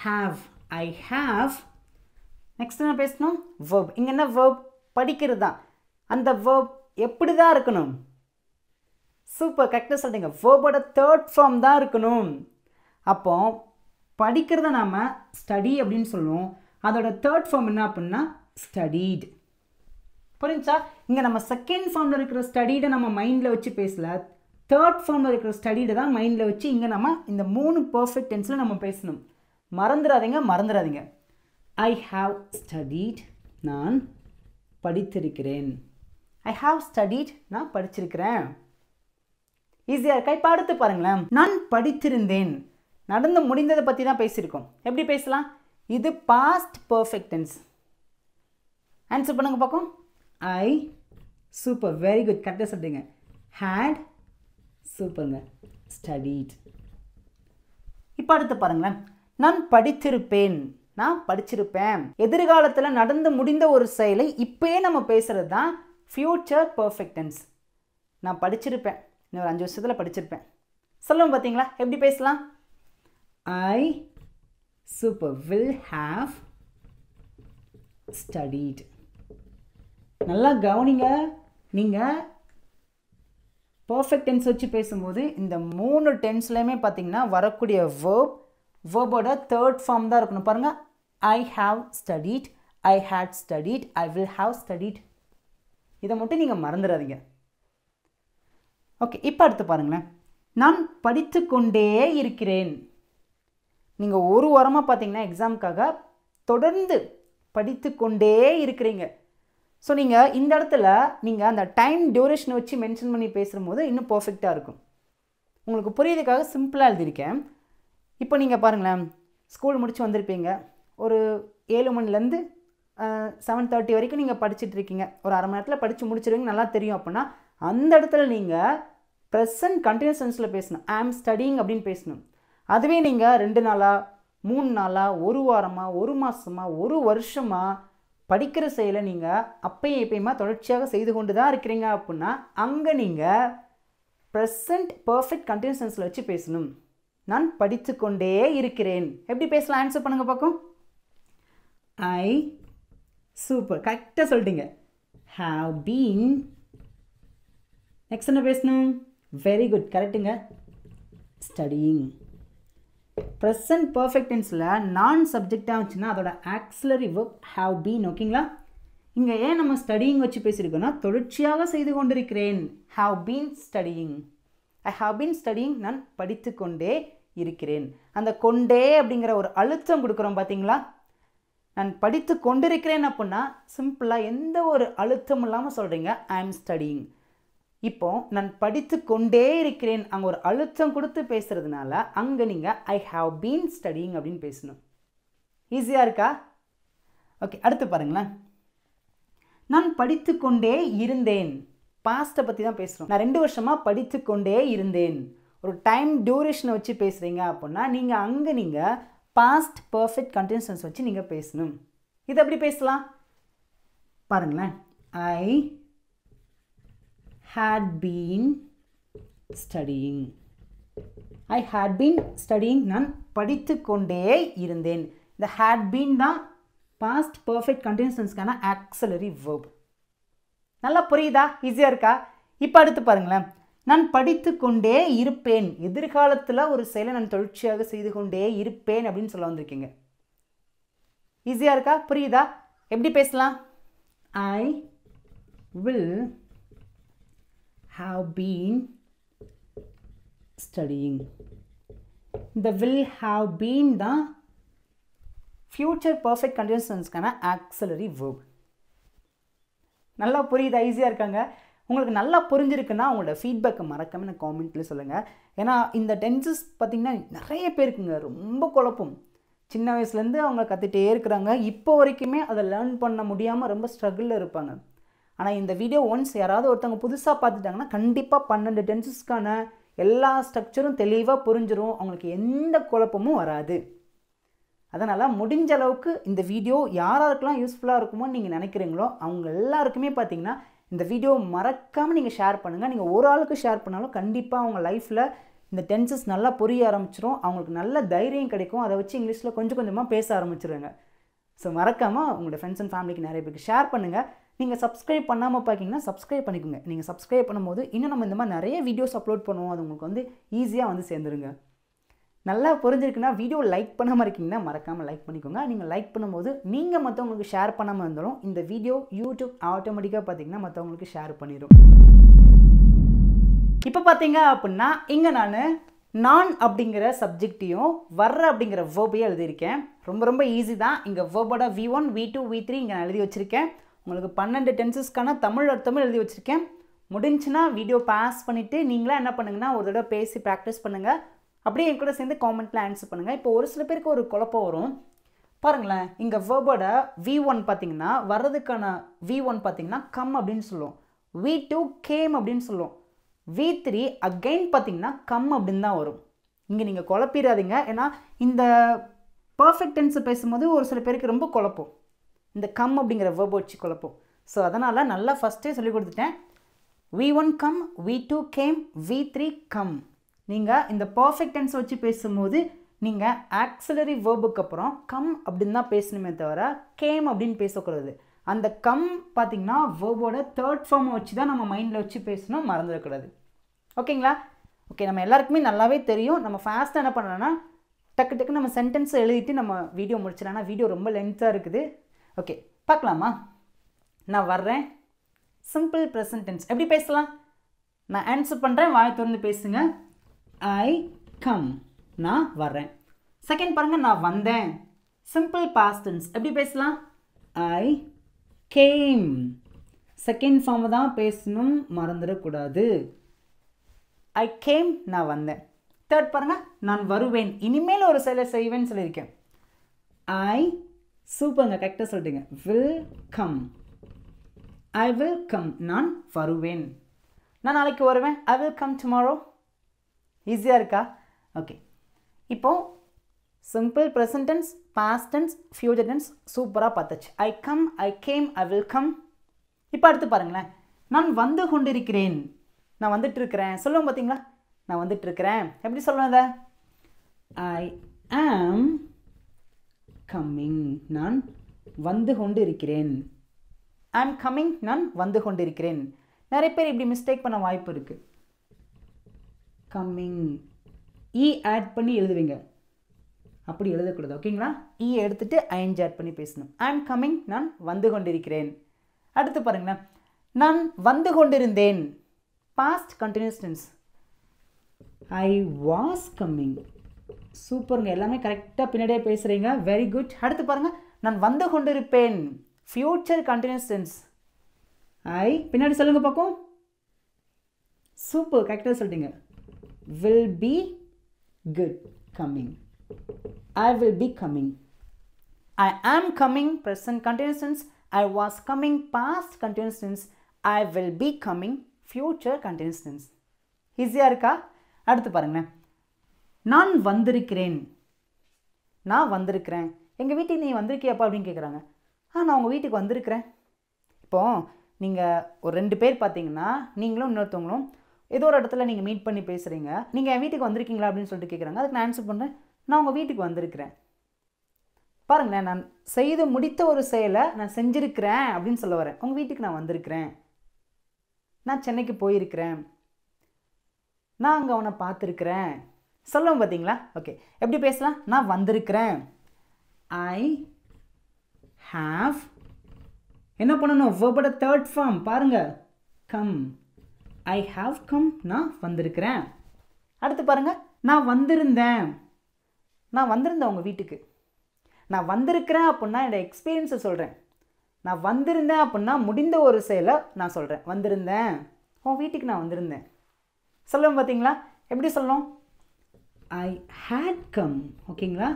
[SPEAKER 1] Have. I have. Next என்ன பேசணும்? வெர்ப். இங்கே என்ன வெர்ப்? படிக்கிறது தான். அந்த வெர்ப் எப்படி தான் இருக்கணும்? சூப்பர், கரெக்டாக சொல்லிட்டீங்க. வேர்போட தேர்ட் ஃபார்ம் தான் இருக்கணும். அப்போ படிக்கிறத நாம் ஸ்டடி அப்படின்னு சொல்லுவோம். அதோட தேர்ட் ஃபார்ம் என்ன அப்படின்னா ஸ்டடீட். புரிஞ்சா? இங்கே நம்ம செகண்ட் ஃபார்மில் இருக்கிற ஸ்டடீடை நம்ம மைண்டில் வச்சு பேசல, தேர்ட் ஃபார்மில் இருக்கிற ஸ்டடீடை தான் மைண்டில் வச்சு இங்கே நம்ம இந்த 3 பர்ஃபெக்ட் டென்ஸில் நம்ம பேசணும். மறந்துடாதீங்க. ஐ ஹாவ் ஸ்டடீட், நான் படித்திருக்கிறேன். ஐ ஹாவ் ஸ்டடீட், நான் படிச்சிருக்கிறேன். ஈஸியாக இருக்கா? இப்போ அடுத்து பாருங்களேன். நான் படித்திருந்தேன். நடந்து முடிந்ததை பற்றி தான் பேசியிருக்கோம். எப்படி பேசலாம்? இது பாஸ்ட் பர்ஃபெக்ட் டென்ஸ். ஆன்சர் பண்ணுங்க பார்க்கும். ஐ. சூப்பர், வெரி குட், கரெக்டாக சொல்லிட்டீங்க. ஹேட். சூப்பருங்க. ஸ்டடீட். இப்போ அடுத்து பாருங்களேன். நான் படித்திருப்பேன், நான் படிச்சிருப்பேன். எதிர்காலத்தில் நடந்து முடிந்த ஒரு செயலை இப்போயே நம்ம பேசுகிறது தான் ஃப்யூச்சர் பர்ஃபெக்ட் டென்ஸ். நான் படிச்சிருப்பேன், இன்னும் ஒரு 5 வருஷத்தில் படிச்சிருப்பேன் சொல்லுவோம். பார்த்தீங்களா எப்படி பேசலாம்? I. Super, will have studied. நல்லா கவனிங்க. நீங்கள் பர்ஃபெக்ட் டென்ஸ் வச்சு பேசும்போது இந்த 3 டென்ஸ்லையுமே பார்த்தீங்கன்னா வரக்கூடிய வேர்போட தேர்ட் ஃபார்ம் தான் இருக்கணும். பாருங்கள், I have studied, I had studied, I will have studied. இதை மட்டும் நீங்கள் மறந்துடாதீங்க. ஓகே, இப்போ அடுத்து பாருங்களேன். நான் படித்து கொண்டே இருக்கிறேன். நீங்கள் ஒரு வாரமாக பார்த்தீங்கன்னா எக்ஸாமுக்காக தொடர்ந்து படித்து கொண்டே இருக்கிறீங்க. ஸோ நீங்கள் இந்த இடத்துல நீங்கள் அந்த டைம் டியூரேஷனை வச்சு மென்ஷன் பண்ணி பேசும்போது இன்னும் பர்ஃபெக்டாக இருக்கும். உங்களுக்கு புரியுறதுக்காக சிம்பிளாக எழுதியிருக்கேன். இப்போ நீங்கள் பாருங்களேன், ஸ்கூல் முடித்து வந்திருப்பீங்க. ஒரு 7 மணிலேருந்து 7:30 வரைக்கும் நீங்கள் படிச்சுட்ருக்கீங்க. ஒரு அரை மணி நேரத்தில் படித்து முடிச்சிருவீங்க, நல்லா தெரியும். அப்படின்னா அந்த இடத்துல நீங்கள் ப்ரெசன்ட் கண்டினியூஸ் டென்ஸில் பேசணும். ஐ ஆம் ஸ்டடிங் அப்படின்னு பேசணும். அதுவே நீங்கள் 2 நாளாக 3 நாளாக 1 வாரமாக 1 மாதமாக 1 வருஷமாக படிக்கிற செயலை நீங்கள் அப்பயும் எப்பயுமா தொடர்ச்சியாக செய்து கொண்டு தான் இருக்கிறீங்க அப்படின்னா அங்கே நீங்கள் ப்ரெசன்ட் பர்ஃபெக்ட் கண்டினியூஸ் டென்ஸில் வச்சு பேசணும். நான் படித்து கொண்டே இருக்கிறேன். எப்படி பேசலாம்? ஆன்சர் பண்ணுங்க பார்க்கும். ஐ. சூப்பர், கரெக்டாக சொல்லிட்டீங்க. Have been. நெக்ஸ்ட் என்ன பேசணும்? வெரி குட், கரெக்டுங்க. ஸ்டடியிங். ப்ரெசன்ட் பர்ஃபெக்ட் டென்ஸில் நான் சப்ஜெக்டாக இருந்துச்சுன்னா அதோட ஆக்ஸிலரி வெர்ப் ஹாவ் பீன். ஓகேங்களா? இங்கே ஏன் நம்ம ஸ்டடியிங் வச்சு பேசியிருக்கோன்னா தொடர்ச்சியாக செய்து கொண்டிருக்கிறேன். Have been studying. I have been studying, நான் படித்து கொண்டே இருக்கிறேன். அந்த கொண்டே அப்படிங்கிற ஒரு அழுத்தம் கொடுக்குறோம் பார்த்தீங்களா? நான் படித்து கொண்டிருக்கிறேன் அப்படின்னா சிம்பிளாக எந்த ஒரு அழுத்தம் இல்லாமல் சொல்கிறீங்க ஐ ஆம் ஸ்டடியிங். இப்போ நான் படித்து கொண்டே இருக்கிறேன், அங்கே ஒரு அழுத்தம் கொடுத்து பேசுகிறதுனால அங்கே நீங்கள் ஐ ஹாவ் பீன் ஸ்டடியிங் அப்படின்னு பேசணும். ஈஸியாக இருக்கா? ஓகே, அடுத்து பாருங்களேன். நான் படித்து கொண்டே இருந்தேன். பாஸ்ட்டை பற்றி தான் பேசுகிறோம். நான் 2 வருஷமாக படித்து கொண்டே இருந்தேன். ஒரு டைம் டியூரேஷனை வச்சு பேசுகிறீங்க அப்படின்னா நீங்கள் அங்கே பாஸ்ட் பர்ஃபெக்ட் கண்டினியூஸ் டென்ஸ் வச்சு நீங்கள் பேசணும். இது எப்படி பேசலாம் பாருங்களேன். ஐ had been studying. I had been studying. நான் படித்து கொண்டே இருந்தேன். இந்த had been தான் past perfect continuous tenseக்கான auxiliary verb. நல்லா புரியுதா? ஈஸியாக இருக்கா? இப்போ அடுத்து பாருங்களேன். நான் படித்து கொண்டே இருப்பேன். எதிர்காலத்தில் ஒரு செயலை நான் தொடர்ச்சியாக செய்து கொண்டே இருப்பேன் அப்படின்னு சொல்ல வந்திருக்கீங்க. ஈஸியாக இருக்கா? புரியுதா? எப்படி பேசலாம்? I will have been studying. இந்த will have been தான் ஃப்யூச்சர் பர்ஃபெக்ட் கண்டினியூஸ் டென்ஸ்க்கான ஆக்ஸிலரி வேர்ப். நல்லா புரியுது, ஈஸியாக இருக்காங்க. உங்களுக்கு நல்லா புரிஞ்சிருக்குன்னா உங்களோட ஃபீட்பேக்கை மறக்காமல் எனக்கு காமெண்ட்டில் சொல்லுங்கள். ஏன்னா இந்த டென்சஸ் பார்த்திங்கன்னா நிறைய பேருக்குங்க ரொம்ப குழப்பம். சின்ன வயசுலேருந்து அவங்க கற்றுகிட்டே இருக்கிறாங்க, இப்போ வரைக்குமே அதை லேர்ன் பண்ண முடியாமல் ரொம்ப ஸ்ட்ரகிளில் இருப்பாங்க. ஆனால் இந்த வீடியோ ஒன்ஸ் யாராவது ஒருத்தவங்க புதுசாக பார்த்துட்டாங்கன்னா கண்டிப்பாக 12 டென்சஸ்க்கான எல்லா ஸ்ட்ரக்சரும் தெளிவாக புரிஞ்சிடும், அவங்களுக்கு எந்த குழப்பமும் வராது. அதனால் முடிஞ்ச அளவுக்கு இந்த வீடியோ யாராருக்கெல்லாம் யூஸ்ஃபுல்லாக இருக்குமோ நீங்கள் நினைக்கிறீங்களோ அவங்க எல்லாருக்குமே பார்த்தீங்கன்னா இந்த வீடியோ மறக்காமல் நீங்கள் ஷேர் பண்ணுங்கள். நீங்கள் ஒரு ஆளுக்கு ஷேர் பண்ணாலும் கண்டிப்பாக அவங்க லைஃப்பில் இந்த டென்சஸ் நல்லா புரிய ஆரம்பிச்சிடும், அவங்களுக்கு நல்ல தைரியம் கிடைக்கும், அதை வச்சு இங்கிலீஷில் கொஞ்சம் கொஞ்சமாக பேச ஆரம்பிச்சிடுங்க. ஸோ மறக்காமல் உங்களோட ஃப்ரெண்ட்ஸ் அண்ட் ஃபேமிலிக்கு நிறைய பேருக்கு ஷேர் பண்ணுங்கள். நீங்கள் சப்ஸ்கிரைப் பண்ணாமல் பார்க்கிங்கன்னா சப்ஸ்கிரைப் பண்ணிக்கோங்க. நீங்கள் சப்ஸ்கிரைப் பண்ணும்போது இன்னும் நம்ம இந்த மாதிரி நிறைய வீடியோஸ் அப்லோட் பண்ணுவோம், அது உங்களுக்கு வந்து ஈஸியாக வந்து சேர்ந்துருங்க. நல்லா புரிஞ்சிருக்குன்னா வீடியோ லைக் பண்ணாமல் இருக்கீங்கன்னா மறக்காமல் லைக் பண்ணிக்கோங்க. நீங்கள் லைக் பண்ணும்போது நீங்கள் மற்றவங்களுக்கு ஷேர் பண்ணாமல் இருந்தாலும் இந்த வீடியோ யூடியூப் ஆட்டோமேட்டிக்காக பார்த்தீங்கன்னா மற்றவங்களுக்கு ஷேர் பண்ணிடும். இப்போ பார்த்தீங்க அப்படின்னா இங்கே நான் அப்படிங்கிற சப்ஜெக்டையும் வர்ற அப்படிங்கிற வேர்பையும் எழுதியிருக்கேன். ரொம்ப ரொம்ப ஈஸி தான். இங்கே வேர்போட V1 V2 V3 இங்கே நான் எழுதி வச்சுருக்கேன். உங்களுக்கு 12 டென்சஸ்க்கான தமிழ் அர்த்தமும் எழுதி வச்சுருக்கேன். முடிஞ்சுன்னா வீடியோ பாஸ் பண்ணிவிட்டு நீங்களாம் என்ன பண்ணுங்கன்னா ஒரு தடவை பேசி ப்ராக்டிஸ் பண்ணுங்கள். அப்படியே என் கூட சேர்ந்து காமெண்ட்டில் ஆன்சர் பண்ணுங்கள். இப்போ ஒரு சில பேருக்கு ஒரு குழப்பம் வரும் பாருங்களேன். இங்கே வேர்போட V1 பார்த்தீங்கன்னா வர்றதுக்கான V1 பார்த்தீங்கன்னா கம் அப்படின்னு சொல்லுவோம், V2 கேம் அப்படின்னு சொல்லுவோம், V3 அகைன் பார்த்தீங்கன்னா கம் அப்படின்னு தான் வரும். இங்கே நீங்கள் குழப்பிடாதீங்க, ஏன்னா இந்த பர்ஃபெக்ட் டென்ஸ் பேசும்போது ஒரு சில பேருக்கு ரொம்ப குழப்பம், இந்த கம் அப்படிங்கிற வேர்பை வச்சு குழப்பம். ஸோ அதனால் நல்லா ஃபஸ்ட்டே சொல்லி கொடுத்துட்டேன். V1 come, V2 game, V3 come. நீங்கள் இந்த பர்ஃபெக்ட் டென்ஸ் வச்சு பேசும்போது நீங்கள் ஆக்ஸிலரி வேர்புக்கு அப்புறம் கம் அப்படின்னு தான் பேசணுமே தவிர கேம் அப்படின்னு பேசக்கூடாது. அந்த கம் பார்த்திங்கன்னா வேர்போட தேர்ட் ஃபார்மை வச்சு தான் நம்ம மைண்டில் வச்சு பேசணும், மறந்துடக்கூடாது. ஓகேங்களா? ஓகே, நம்ம எல்லாருக்குமே நல்லாவே தெரியும். நம்ம ஃபாஸ்ட்டாக என்ன பண்ணலாம்னா டக்கு டக்கு நம்ம சென்டென்ஸை எழுதிட்டு நம்ம வீடியோ முடிச்சிடலாம். வீடியோ ரொம்ப லென்த்தாக இருக்குது. ஓகே, பார்க்கலாமா? நான் வர்றேன். சிம்பிள் ப்ரெசன்ட் டென்ஸ் எப்படி பேசலாம்? நான் ஆன்சர் பண்ணுறேன், வாயை திறந்து பேசுங்க. ஐ கம், நான் வர்றேன். செகண்ட் பாருங்கள், நான் வந்தேன். சிம்பிள் பாஸ்ட் டென்ஸ் எப்படி பேசலாம்? I came. செகண்ட் ஃபார்ம் தான் பேசணும், மறந்துடக்கூடாது. ஐ கேம், நான் வந்தேன். தேர்ட் பாருங்கள், நான் வருவேன். இனிமேல் ஒரு சில செய்வேன்னு சொல்லியிருக்கேன். ஐ சூப்பருங்க, கரெக்டாக சொல்லிட்டீங்க. Will come. I will come, நான் வருவேன். நான் நாளைக்கு வருவேன். I will come tomorrow. ஈஸியாக இருக்கா? ஓகே, இப்போது simple present tense, past tense, future tense சூப்பராக பார்த்தாச்சு. I come, I came, I will come. இப்போ அடுத்து பாருங்களேன், நான் வந்து கொண்டிருக்கிறேன். நான் வந்துட்டு இருக்கிறேன் சொல்லுவோம் பார்த்தீங்களா? நான் வந்துட்டு இருக்கிறேன் எப்படி சொல்லுவேன் அதை? ஐ ஆம் கம்மிங், நான் வந்து கொண்டு இருக்கிறேன். ஐ ஆம் கம்மிங், நான் வந்து கொண்டிருக்கிறேன். நிறைய பேர் இப்படி மிஸ்டேக் பண்ண வாய்ப்பு இருக்குது. கம்மிங் ஆட் பண்ணி எழுதுவீங்க, அப்படி எழுதக்கூடாது. ஓகேங்களா? எடுத்துட்டு ஐஎன்ஜி ஆட் பண்ணி பேசணும். ஐ ஆம் கம்மிங், நான் வந்து கொண்டிருக்கிறேன். அடுத்து பாருங்களேன், நான் வந்து கொண்டிருந்தேன். Past continuous tense. I was coming. சூப்பருங்க, எல்லாமே கரெக்டாக பின்னாடியே பேசுகிறீங்க, வெரி குட். அடுத்து பாருங்கள், நான் வந்து கொண்டிருப்பேன். Future continuous tense. ஐ பின்னாடி சொல்லுங்கள் பார்ப்போம். சூப்பர், கரெக்டாக சொல்லிட்டீங்க. will be good coming. I will be coming. I am coming present continuous tense. I was coming past continuous tense. I will be coming future continuous tense. ஈஸியாக இருக்கா? அடுத்து பாருங்க, நான் வந்திருக்கிறேன். நான் வந்திருக்கிறேன். எங்கள் வீட்டுக்கு நீ வந்திருக்கியாப்பா அப்படின்னு கேட்குறாங்க. நான் உங்கள் வீட்டுக்கு வந்திருக்கிறேன். இப்போது நீங்கள் ஒரு 2 பேர் பார்த்தீங்கன்னா நீங்களும் இன்னொருத்தவங்களும் ஏதோ ஒரு இடத்துல நீங்கள் மீட் பண்ணி பேசுகிறீங்க. நீங்கள் என் வீட்டுக்கு வந்திருக்கீங்களா அப்படின்னு சொல்லிட்டு கேட்குறாங்க. அதுக்கு நான் ஆன்சர் பண்ணுறேன், நான் உங்கள் வீட்டுக்கு வந்திருக்கிறேன். பாருங்களேன், நான் செய்து முடித்த ஒரு செயலை நான் செஞ்சுருக்கிறேன் அப்படின்னு சொல்ல வரேன். உங்கள் வீட்டுக்கு நான் வந்திருக்கிறேன். நான் சென்னைக்கு போயிருக்கிறேன். நான் அங்கே அவனை பார்த்துருக்கிறேன். சொல்லுவோம் பார்த்தீங்களா? ஓகே, எப்படி பேசலாம்? நான் வந்திருக்கிறேன். I have. என்ன பண்ணணும்? வேர்போட தேர்ட் ஃபார்ம் பாருங்கள், கம். ஐ ஹாவ் கம், நான் வந்திருக்கிறேன். அடுத்து பாருங்கள், நான் வந்திருந்தேன். நான் வந்திருந்தேன் உங்கள் வீட்டுக்கு. நான் வந்திருக்கிறேன் அப்படின்னா என்னோட எக்ஸ்பீரியன்ஸை சொல்கிறேன். நான் வந்திருந்தேன் அப்படின்னா முடிந்த ஒரு செயலை நான் சொல்கிறேன். வந்திருந்தேன், உன் வீட்டுக்கு நான் வந்திருந்தேன் சொல்லுவோம். பார்த்தீங்களா எப்படி சொல்லணும்? ஐ ஹேட் கம். ஓகேங்களா?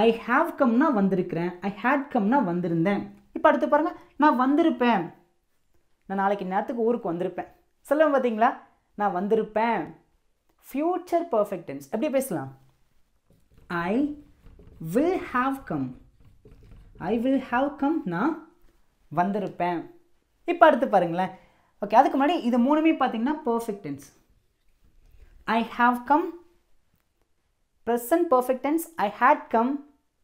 [SPEAKER 1] ஐ ஹாவ் கம்னா வந்திருக்கிறேன், ஐ ஹேட் கம்னா வந்திருந்தேன். இப்போ அடுத்து பாருங்கள், நான் வந்திருப்பேன், நான் நாளைக்கு நேரத்துக்கு ஊருக்கு வந்திருப்பேன் சொல்லுவோம். பார்த்தீங்களா? நான் வந்திருப்பேன். ஃப்யூச்சர் பர்ஃபெக்ட் டென்ஸ் எப்படி பேசலாம்? ஐ will have come. I will have come, நான் வந்திருப்பேன். இப்போ அடுத்து பாருங்களேன். ஓகே, அதுக்கு முன்னாடி இது மூணுமே பார்த்தீங்கன்னா perfect tense. I have come, present perfect tense, I had come,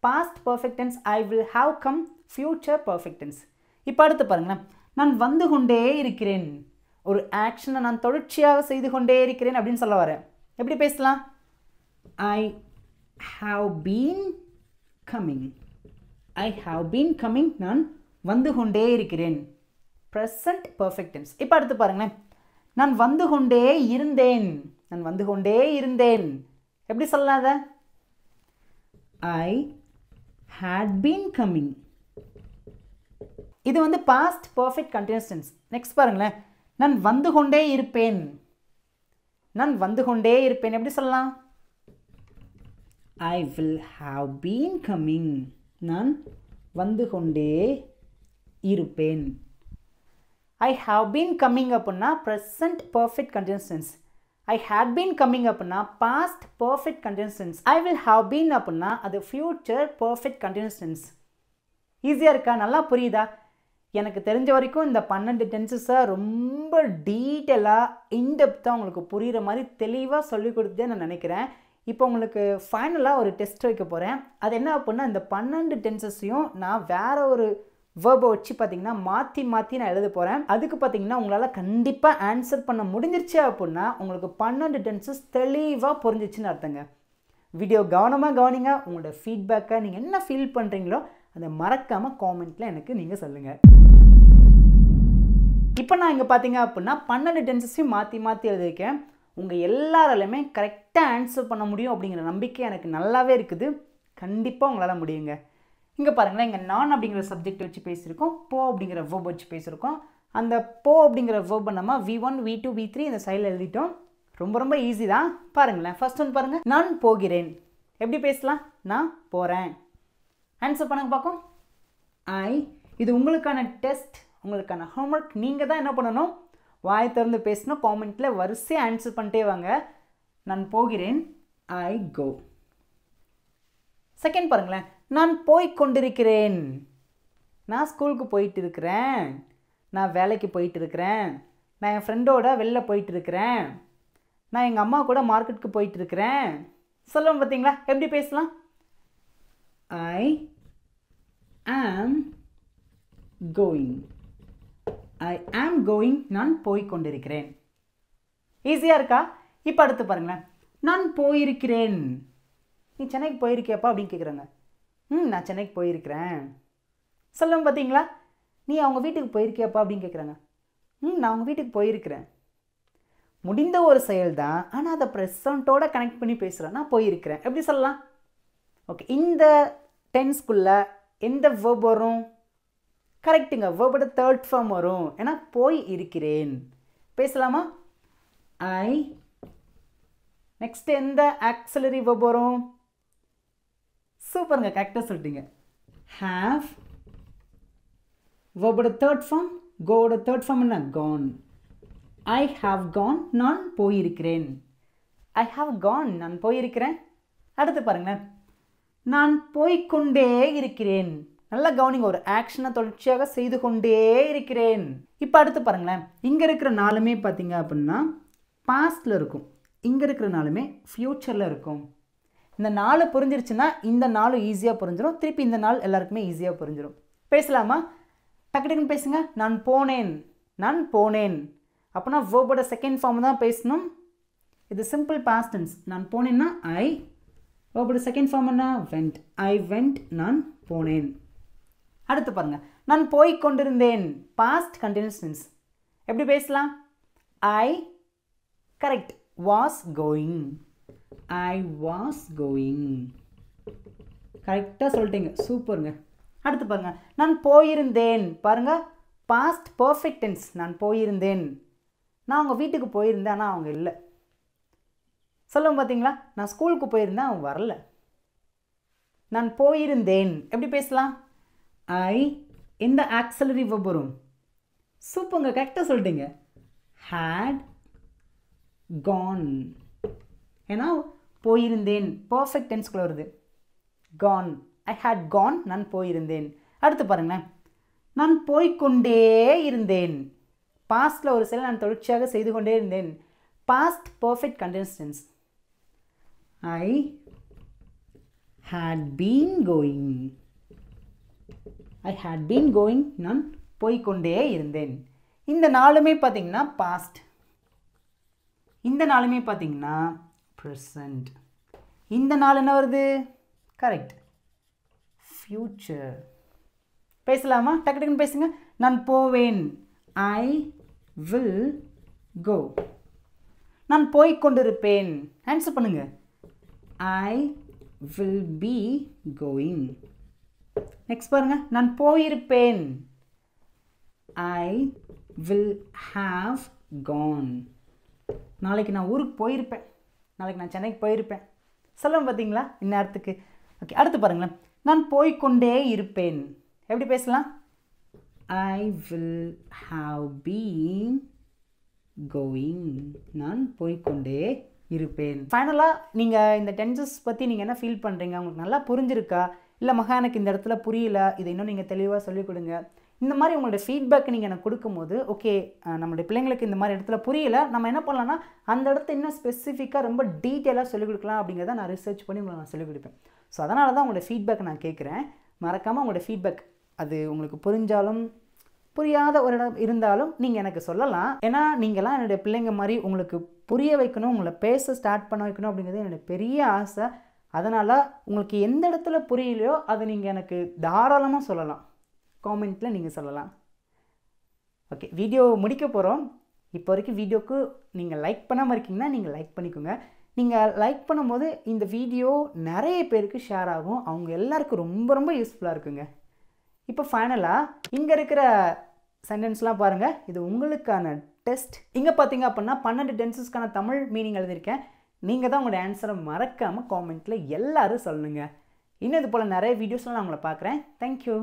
[SPEAKER 1] past perfect tense, I will have come, future perfect tense. இப்போ அடுத்து பாருங்களேன். நான் வந்து கொண்டே இருக்கிறேன், ஒரு ஆக்ஷனை நான் தொடர்ச்சியாக செய்து கொண்டே இருக்கிறேன் அப்படின்னு சொல்ல வரேன். எப்படி பேசலாம்? I have been coming. I have been coming, நான் வந்து கொண்டே இருக்கிறேன். present perfect tense. இப்போ அடுத்து பாருங்களேன். நான் வந்து கொண்டே இருந்தேன், நான் வந்து கொண்டே இருந்தேன். எப்படி சொல்லலாம் அதை? I had been coming. இது வந்து past perfect continuous tense. Next பாருங்களேன். நான் வந்து கொண்டே இருப்பேன், நான் வந்து கொண்டே இருப்பேன். எப்படி சொல்லலாம்? I will have been coming. நான் வந்து கொண்டே இருப்பேன். I have been coming அப்படின்னா present perfect continuous tense. I had been coming அப்படின்னா past perfect continuous tense. I will have been அப்படின்னா அது future perfect continuous tense. ஈஸியாக இருக்கா? நல்லா புரியுதா? எனக்கு தெரிஞ்ச வரைக்கும் இந்த 12 டென்சஸை ரொம்ப டீட்டெயிலாக இன்டெப்த்தாக உங்களுக்கு புரிகிற மாதிரி தெளிவாக சொல்லிக் கொடுத்தே நான் நினைக்கிறேன். இப்போ உங்களுக்கு ஃபைனலாக ஒரு டெஸ்ட் வைக்க போகிறேன். அது என்ன அப்படின்னா, இந்த 12 டென்சஸையும் நான் வேறு ஒரு வேர்பை வச்சு பார்த்தீங்கன்னா மாற்றி நான் எழுத போகிறேன். அதுக்கு பார்த்தீங்கன்னா உங்களால் கண்டிப்பாக ஆன்சர் பண்ண முடிஞ்சிருச்சு அப்படின்னா உங்களுக்கு 12 டென்சஸ் தெளிவாக புரிஞ்சிச்சுன்னு அர்த்தங்க. வீடியோ கவனமாக கவனிங்க. உங்களோட ஃபீட்பேக்கை நீங்கள் என்ன ஃபீல் பண்ணுறீங்களோ அதை மறக்காமல் காமெண்ட்டில் எனக்கு நீங்கள் சொல்லுங்கள். இப்போ நான் இங்கே பார்த்தீங்க அப்படின்னா 12 டென்சஸையும் மாற்றி எழுதியிருக்கேன். உங்கள் எல்லாராலையுமே கரெக்டாக ஆன்சர் பண்ண முடியும் அப்படிங்கிற நம்பிக்கை எனக்கு நல்லாவே இருக்குது. கண்டிப்பாக உங்களால் முடியுங்க. இங்கே பாருங்களேன், இங்கே நான் அப்படிங்கிற சப்ஜெக்ட் வச்சு பேசியிருக்கோம், போ அப்படிங்கிற வேர்ப் வச்சு பேசியிருக்கோம். அந்த போ அப்படிங்கிற வேர்பை நம்ம V1, V2, V3 இந்த சைடில் எழுதிட்டோம். ரொம்ப ஈஸி தான். பாருங்களேன், ஃபர்ஸ்ட் ஒன் பாருங்கள். நான் போகிறேன். எப்படி பேசலாம்? நான் போகிறேன். ஆன்சர் பண்ணுங்க பார்க்கும். இது உங்களுக்கான டெஸ்ட், உங்களுக்கான ஹோம்ஒர்க். நீங்கள் தான் என்ன பண்ணணும்? வாய் திறந்து பேசணும். காமெண்ட்டில் வரிசையாக ஆன்சர் பண்ணிட்டே வாங்க. நான் போகிறேன், ஐ கோ. செகண்ட் பாருங்களேன், நான் போய் கொண்டிருக்கிறேன். நான் ஸ்கூலுக்கு போயிட்டு இருக்கிறேன், நான் வேலைக்கு போயிட்டு இருக்கிறேன், நான் என் ஃப்ரெண்டோட வெளில போயிட்டு இருக்கிறேன், நான் எங்கள் அம்மா கூட மார்க்கெட்டுக்கு போயிட்டு இருக்கிறேன். சொல்லுவோம் பார்த்தீங்களா? எப்படி பேசலாம்? ஐ am going. I am going, நான் போய் கொண்டிருக்கிறேன். ஈஸியாக இருக்கா? இப்போ அடுத்து பாருங்களேன். நான் போயிருக்கிறேன். நீ சென்னைக்கு போயிருக்கியாப்பா அப்படின்னு கேட்குறாங்க. நான் சென்னைக்கு போயிருக்கிறேன். சொல்லுங்க பார்த்தீங்களா? நீ அவங்க வீட்டுக்கு போயிருக்கியாப்பா அப்படின்னு கேட்குறாங்க. நான் அவங்க வீட்டுக்கு போயிருக்கிறேன். முடிந்த ஒரு செயல் தான், ஆனால் அதை ப்ரெசண்ட்டோட கனெக்ட் பண்ணி பேசுகிறேன். நான் போயிருக்கிறேன். எப்படி சொல்லலாம்? ஓகே, இந்த டென்ஸ்குள்ளே எந்த வேர்ப் வரும்? கரெக்டுங்க, வேர்போட தேர்ட் ஃபார்ம் வரும். ஏன்னா போய் இருக்கிறேன். பேசலாமா? ஐ. நெக்ஸ்ட் எந்த ஆக்சிலரி வேர்ப் வரும்? சூப்பருங்க, கரெக்டாக சொல்லிட்டீங்க. ஹாவ். வேர்போட தேர்ட் ஃபார்ம், கோவோட தேர்ட் ஃபார்ம் என்ன? கான். ஐ ஹாவ் கான், நான் போயிருக்கிறேன். ஐ ஹாவ் கான், நான் போயிருக்கிறேன். அடுத்து பாருங்களேன், நான் போய்கொண்டே இருக்கிறேன். நல்லா கவனிங்க, ஒரு ஆக்ஷனை தொடர்ச்சியாக செய்து கொண்டே இருக்கிறேன். இப்போ அடுத்து பாருங்களேன், இங்கே இருக்கிற நாளுமே பார்த்தீங்க அப்படின்னா பாஸ்டில் இருக்கும், இங்கே இருக்கிற நாளுமே ஃப்யூச்சரில் இருக்கும். இந்த நாள் புரிஞ்சிருச்சுன்னா இந்த நாள் ஈஸியாக புரிஞ்சிடும். திருப்பி இந்த நாள் எல்லாருக்குமே ஈஸியாக புரிஞ்சிடும். பேசலாமா? டக்குன்னு பேசுங்க. நான் போனேன், நான் போனேன். அப்போனா வேர்போட செகண்ட் ஃபார்ம் தான் பேசணும். இது சிம்பிள் பாஸ்ட் டென்ஸ். நான் போனேன்னா ஐ. வேர்போட செகண்ட் ஃபார்ம் என்ன? வெண்ட். ஐ வெண்ட், நான் போனேன். அடுத்து பாருங்கள், நான் போய் கொண்டிருந்தேன். Past continuous tense. எப்படி பேசலாம்? I. Correct. Was going. I was going. கரெக்டாக சொல்லிட்டீங்க, சூப்பருங்க. அடுத்து பாருங்க, நான் போயிருந்தேன். பாருங்கள், பாஸ்ட் பர்ஃபெக்ட் டென்ஸ். நான் போயிருந்தேன், நான் அவங்க வீட்டுக்கு போயிருந்தேன் ஆனால் அவங்க இல்லை. சொல்லுவோம் பார்த்தீங்களா, நான் ஸ்கூலுக்கு போயிருந்தேன் அவங்க வரல. நான் போயிருந்தேன் எப்படி பேசலாம்? ஐ இந்த ஆக்ஸிலரி வெர்ப் வரும். சூப்பருங்க, கரெக்டாக சொல்லிட்டீங்க. Had gone. ஏன்னா போயிருந்தேன் பர்ஃபெக்ட் டென்ஸ்குள்ளே வருது. கான், ஐ ஹேட் கான், நான் போயிருந்தேன். அடுத்து பாருங்களேன், நான் போய்கொண்டே இருந்தேன். பாஸ்டில் ஒரு செயல் நான் தொடர்ச்சியாக செய்து கொண்டே இருந்தேன். Past perfect continuous tense. I had been going. I had been going, நான் போய்கொண்டே இருந்தேன். இந்த நாளுமே பார்த்தீங்கன்னா பாஸ்ட், இந்த நாளுமே பார்த்தீங்கன்னா ப்ரெசண்ட். இந்த நாள் என்ன வருது? Correct, future. பேசலாமா? டக்கு டக்குன்னு பேசுங்க. நான் போவேன், ஐ வில் கோ. நான் போய்கொண்டிருப்பேன், ஆன்சர் பண்ணுங்க. ஐ will be going. நெக்ஸ்ட் பாருங்க, நான் போயிருப்பேன். I will have gone. நாளைக்கு நான் ஊருக்கு போயிருப்பேன், நாளைக்கு நான் சென்னைக்கு போயிருப்பேன். சொல்லுவோம் பார்த்தீங்களா இந்நேரத்துக்கு. ஓகே, அடுத்து பாருங்களேன், நான் போய்கொண்டே இருப்பேன். எப்படி பேசலாம்? I will have been going. நான் போய்கொண்டே இருப்பேன். ஃபைனலாக நீங்கள் இந்த டென்சஸ் பற்றி நீங்கள் என்ன ஃபீல் பண்ணுறீங்க? உங்களுக்கு நல்லா புரிஞ்சிருக்கா? இல்லை மகா எனக்கு இந்த இடத்துல புரியல, இதை இன்னும் நீங்கள் தெளிவாக சொல்லிக் கொடுங்க. இந்த மாதிரி உங்களோட ஃபீட்பேக் நீங்கள் எனக்கு கொடுக்கும்போது, ஓகே நம்மளுடைய பிள்ளைங்களுக்கு இந்த மாதிரி இடத்துல புரியல, நம்ம என்ன பண்ணலாம்னா அந்த இடத்த இன்னும் ஸ்பெசிஃபிக்காக ரொம்ப டீட்டெயிலாக சொல்லிக் கொடுக்கலாம் அப்படிங்கிறத நான் ரிசர்ச் பண்ணி உங்களுக்கு நான் சொல்லிக் கொடுப்பேன். ஸோ அதனால தான் உங்களோட ஃபீட்பேக் நான் கேட்குறேன். மறக்காமல் உங்களோட ஃபீட்பேக், அது உங்களுக்கு புரிஞ்சாலும் புரியாத ஒரு இடம் இருந்தாலும் நீங்கள் எனக்கு சொல்லலாம். ஏன்னா நீங்களாம் என்னுடைய பிள்ளைங்க மாதிரி, உங்களுக்கு புரிய வைக்கணும், உங்களை பேச ஸ்டார்ட் பண்ண வைக்கணும் அப்படிங்கிறது என்னுடைய பெரிய ஆசை. அதனால் உங்களுக்கு எந்த இடத்துல புரியலையோ அதை நீங்கள் எனக்கு தாராளமாக சொல்லலாம், காமெண்ட்டில் நீங்கள் சொல்லலாம். ஓகே, வீடியோ முடிக்க போகிறோம். இப்போ வரைக்கும் வீடியோக்கு நீங்கள் லைக் பண்ணாமல் இருக்கீங்கன்னா நீங்கள் லைக் பண்ணிக்கோங்க. நீங்கள் லைக் பண்ணும்போது இந்த வீடியோ நிறைய பேருக்கு ஷேர் ஆகும், அவங்க எல்லாருக்கும் ரொம்ப ரொம்ப யூஸ்ஃபுல்லாக இருக்குங்க. இப்போ ஃபைனலாக இங்கே இருக்கிற சென்டென்ஸ்லாம் பாருங்கள், இது உங்களுக்கான டெஸ்ட். இங்கே பார்த்தீங்க அப்படின்னா 12 டென்சஸ்க்கான தமிழ் மீனிங் எழுதியிருக்கேன். நீங்கள் தான் உங்களோட ஆன்சரை மறக்காமல் காமெண்ட்டில் எல்லோரும் சொல்லணுங்க. இன்னும் இது போல் நிறைய வீடியோஸ்லாம் நான் உங்களை பார்க்குறேன். தேங்க்யூ.